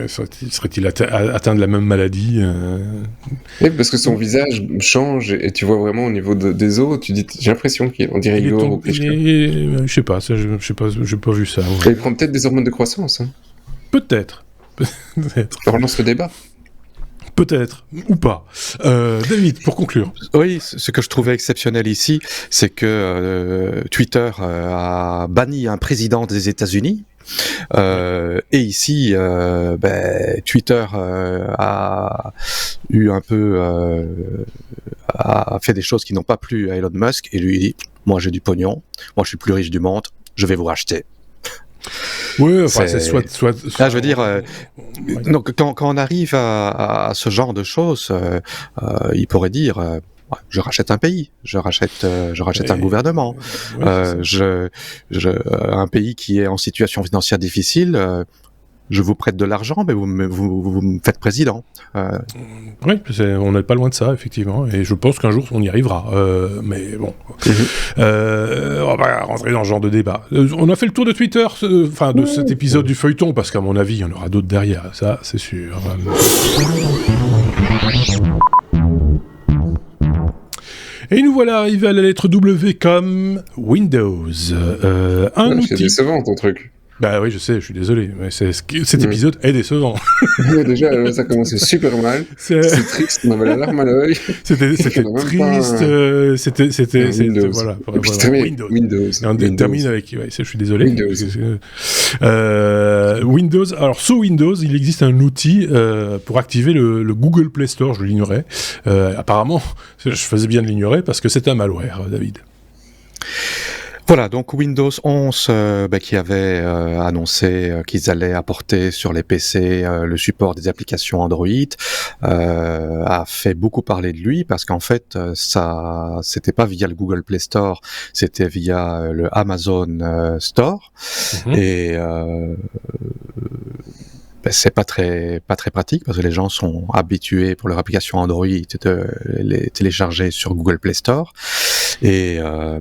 Serait-il atteint de la même maladie Oui, parce que son visage change et tu vois vraiment au niveau des os, tu dis, j'ai l'impression qu'on dirait Igor ou Grishka. Je sais pas, j'ai pas vu ça. Ouais. Il prend peut-être des hormones de croissance. Hein. Peut-être. On relance le débat. Peut-être, ou pas. David, pour conclure. Oui, ce que je trouvais exceptionnel ici, c'est que Twitter a banni un président des États-Unis. Et ici, Twitter a eu un peu a fait des choses qui n'ont pas plu à Elon Musk et lui dit, moi j'ai du pognon, moi je suis le plus riche du monde, je vais vous racheter. Oui, enfin, c'est soit... Là, je veux dire, donc, quand on arrive à ce genre de choses, il pourrait dire, je rachète un pays, je rachète un gouvernement, un pays qui est en situation financière difficile, je vous prête de l'argent, mais vous me faites président. Oui, on n'est pas loin de ça, effectivement, et je pense qu'un jour on y arrivera. Mais bon, on va rentrer dans ce genre de débat. On a fait le tour de Twitter, de cet épisode du feuilleton, parce qu'à mon avis, il y en aura d'autres derrière, ça, c'est sûr. Et nous voilà arrivés à la lettre W comme Windows. C'est décevant ton truc. Bah oui, je sais, je suis désolé, mais cet épisode est décevant. Oui, déjà, ça commençait super mal. C'est triste, on avait la larme à l'œil. C'était triste, c'était voilà. Windows. Et on termine avec, je suis désolé. Windows. Alors sous Windows, il existe un outil pour activer le Google Play Store. Je l'ignorais. Apparemment, je faisais bien de l'ignorer parce que c'est un malware, David. Voilà, donc Windows 11 qui avait annoncé qu'ils allaient apporter sur les PC le support des applications Android a fait beaucoup parler de lui parce qu'en fait ça c'était pas via le Google Play Store, c'était via le Amazon Store et c'est pas très pratique parce que les gens sont habitués pour leur application Android de les télécharger sur Google Play Store. Et un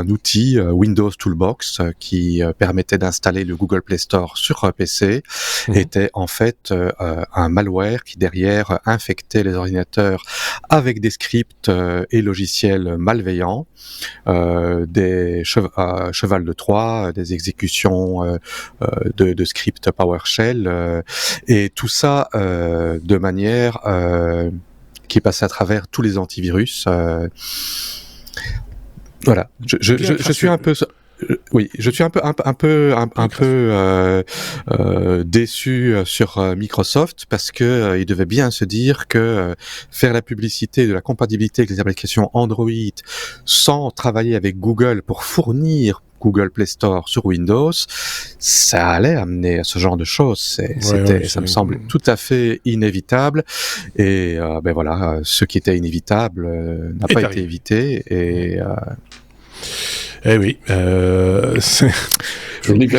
outil Windows Toolbox qui permettait d'installer le Google Play Store sur PC était en fait un malware qui derrière infectait les ordinateurs avec des scripts et logiciels malveillants, des cheval de Troie, des exécutions de scripts PowerShell et tout ça de manière qui passait à travers tous les antivirus. Voilà, je suis un peu... Oui, je suis un peu déçu sur Microsoft parce que il devait bien se dire que faire la publicité de la compatibilité avec les applications Android sans travailler avec Google pour fournir Google Play Store sur Windows, ça allait amener à ce genre de choses. Ça me semble tout à fait inévitable. Et ce qui était inévitable n'a pas été évité. Et eh oui.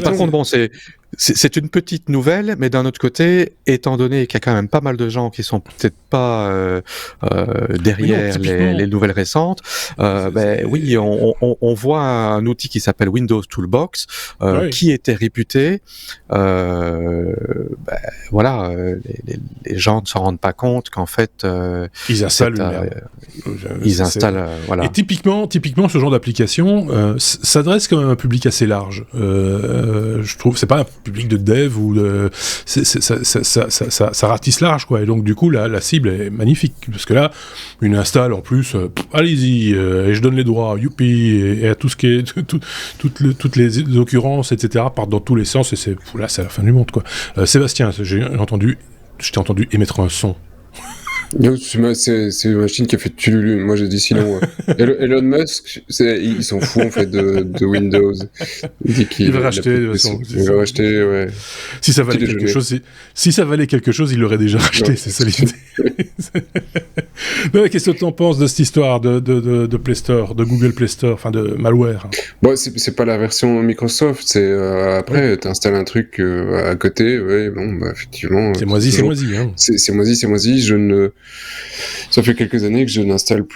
Par contre, bon, c'est C'est une petite nouvelle, mais d'un autre côté, étant donné qu'il y a quand même pas mal de gens qui sont peut-être pas derrière les nouvelles récentes, oui, on voit un outil qui s'appelle Windows Toolbox, qui était réputé. Voilà, les gens ne s'en rendent pas compte qu'en fait, ils installent voilà. Et typiquement, ce genre d'application s'adresse quand même à un public assez large. Je trouve, c'est pas un public de dev ou de, ça ratisse large, quoi. Et donc du coup, la cible est magnifique parce que là, une install en plus, allez-y, et je donne les droits, youpi, et à tout ce qui est, toutes les occurrences, etc. partent dans tous les sens et c'est la fin du monde, quoi. Sébastien, je t'ai entendu émettre un son. Non, c'est une machine qui a fait tululu. Moi j'ai dit sinon. Elon Musk, il s'en fout en fait de Windows. Il dit qu'il va racheter de toute façon. Il va racheter, ouais. Si ça valait quelque chose, si ça valait quelque chose, il l'aurait déjà racheté. Non, c'est ça l'idée. Qu'est-ce que tu en penses de cette histoire de Play Store, de Google Play Store, enfin de malware? Bon, c'est pas la version Microsoft. C'est après t'installes un truc à côté. Ouais, bon, bah effectivement. C'est moisi, hein. C'est moisi. Ça fait quelques années que je n'installe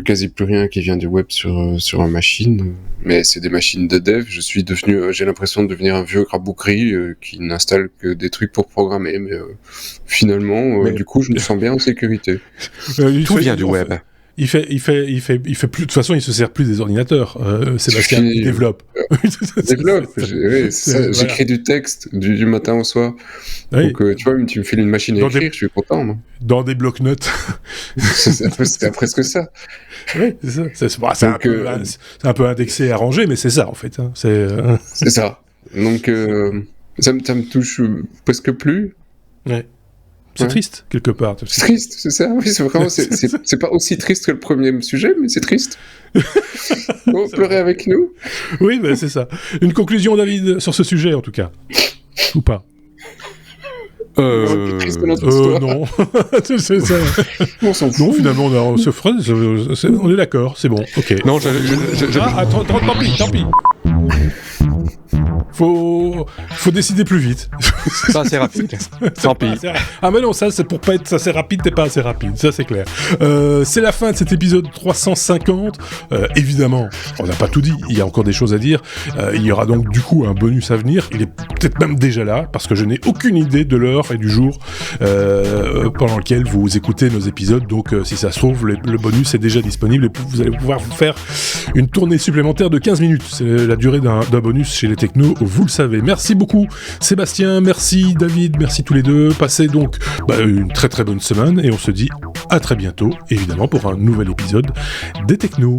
quasi plus rien qui vient du web sur ma machine, mais c'est des machines de dev. J'ai l'impression de devenir un vieux graboucri qui n'installe que des trucs pour programmer, mais finalement, du coup, je me sens bien en sécurité. Tout vient du web. Il fait plus, de toute façon, il se sert plus des ordinateurs. Sébastien, il développe. J'écris du texte du matin au soir. Oui. Donc, tu vois, tu me files une machine à écrire, je suis content, moi. Dans des blocs-notes. c'est presque ça. Oui, c'est ça. C'est un peu indexé et arrangé, mais c'est ça, en fait. Hein. C'est ça. Donc, ça me touche presque plus. Ouais. C'est triste, quelque part. C'est triste, c'est ça. Oui, c'est vraiment, c'est pas aussi triste que le premier sujet, mais c'est triste. Bon, pleurez avec nous. Oui, ben c'est ça. Une conclusion, David, sur ce sujet, en tout cas. Ou pas? Non. C'est ça. On s'en fout. Non, finalement, on est d'accord, c'est bon. Ok. Non, tant pis. Faut décider plus vite. C'est pas assez rapide. Tant pis. Ah mais non, ça c'est pour pas être assez rapide, t'es pas assez rapide, ça c'est clair. C'est la fin de cet épisode 350. Évidemment, on n'a pas tout dit, il y a encore des choses à dire. Il y aura donc du coup un bonus à venir. Il est peut-être même déjà là, parce que je n'ai aucune idée de l'heure et du jour pendant lequel vous écoutez nos épisodes. Donc si ça se trouve, le bonus est déjà disponible et vous allez pouvoir vous faire une tournée supplémentaire de 15 minutes. C'est la durée d'un bonus chez les technos, vous le savez. Merci beaucoup Sébastien, merci David, merci tous les deux. Passez donc une très très bonne semaine et on se dit à très bientôt, évidemment, pour un nouvel épisode des technos.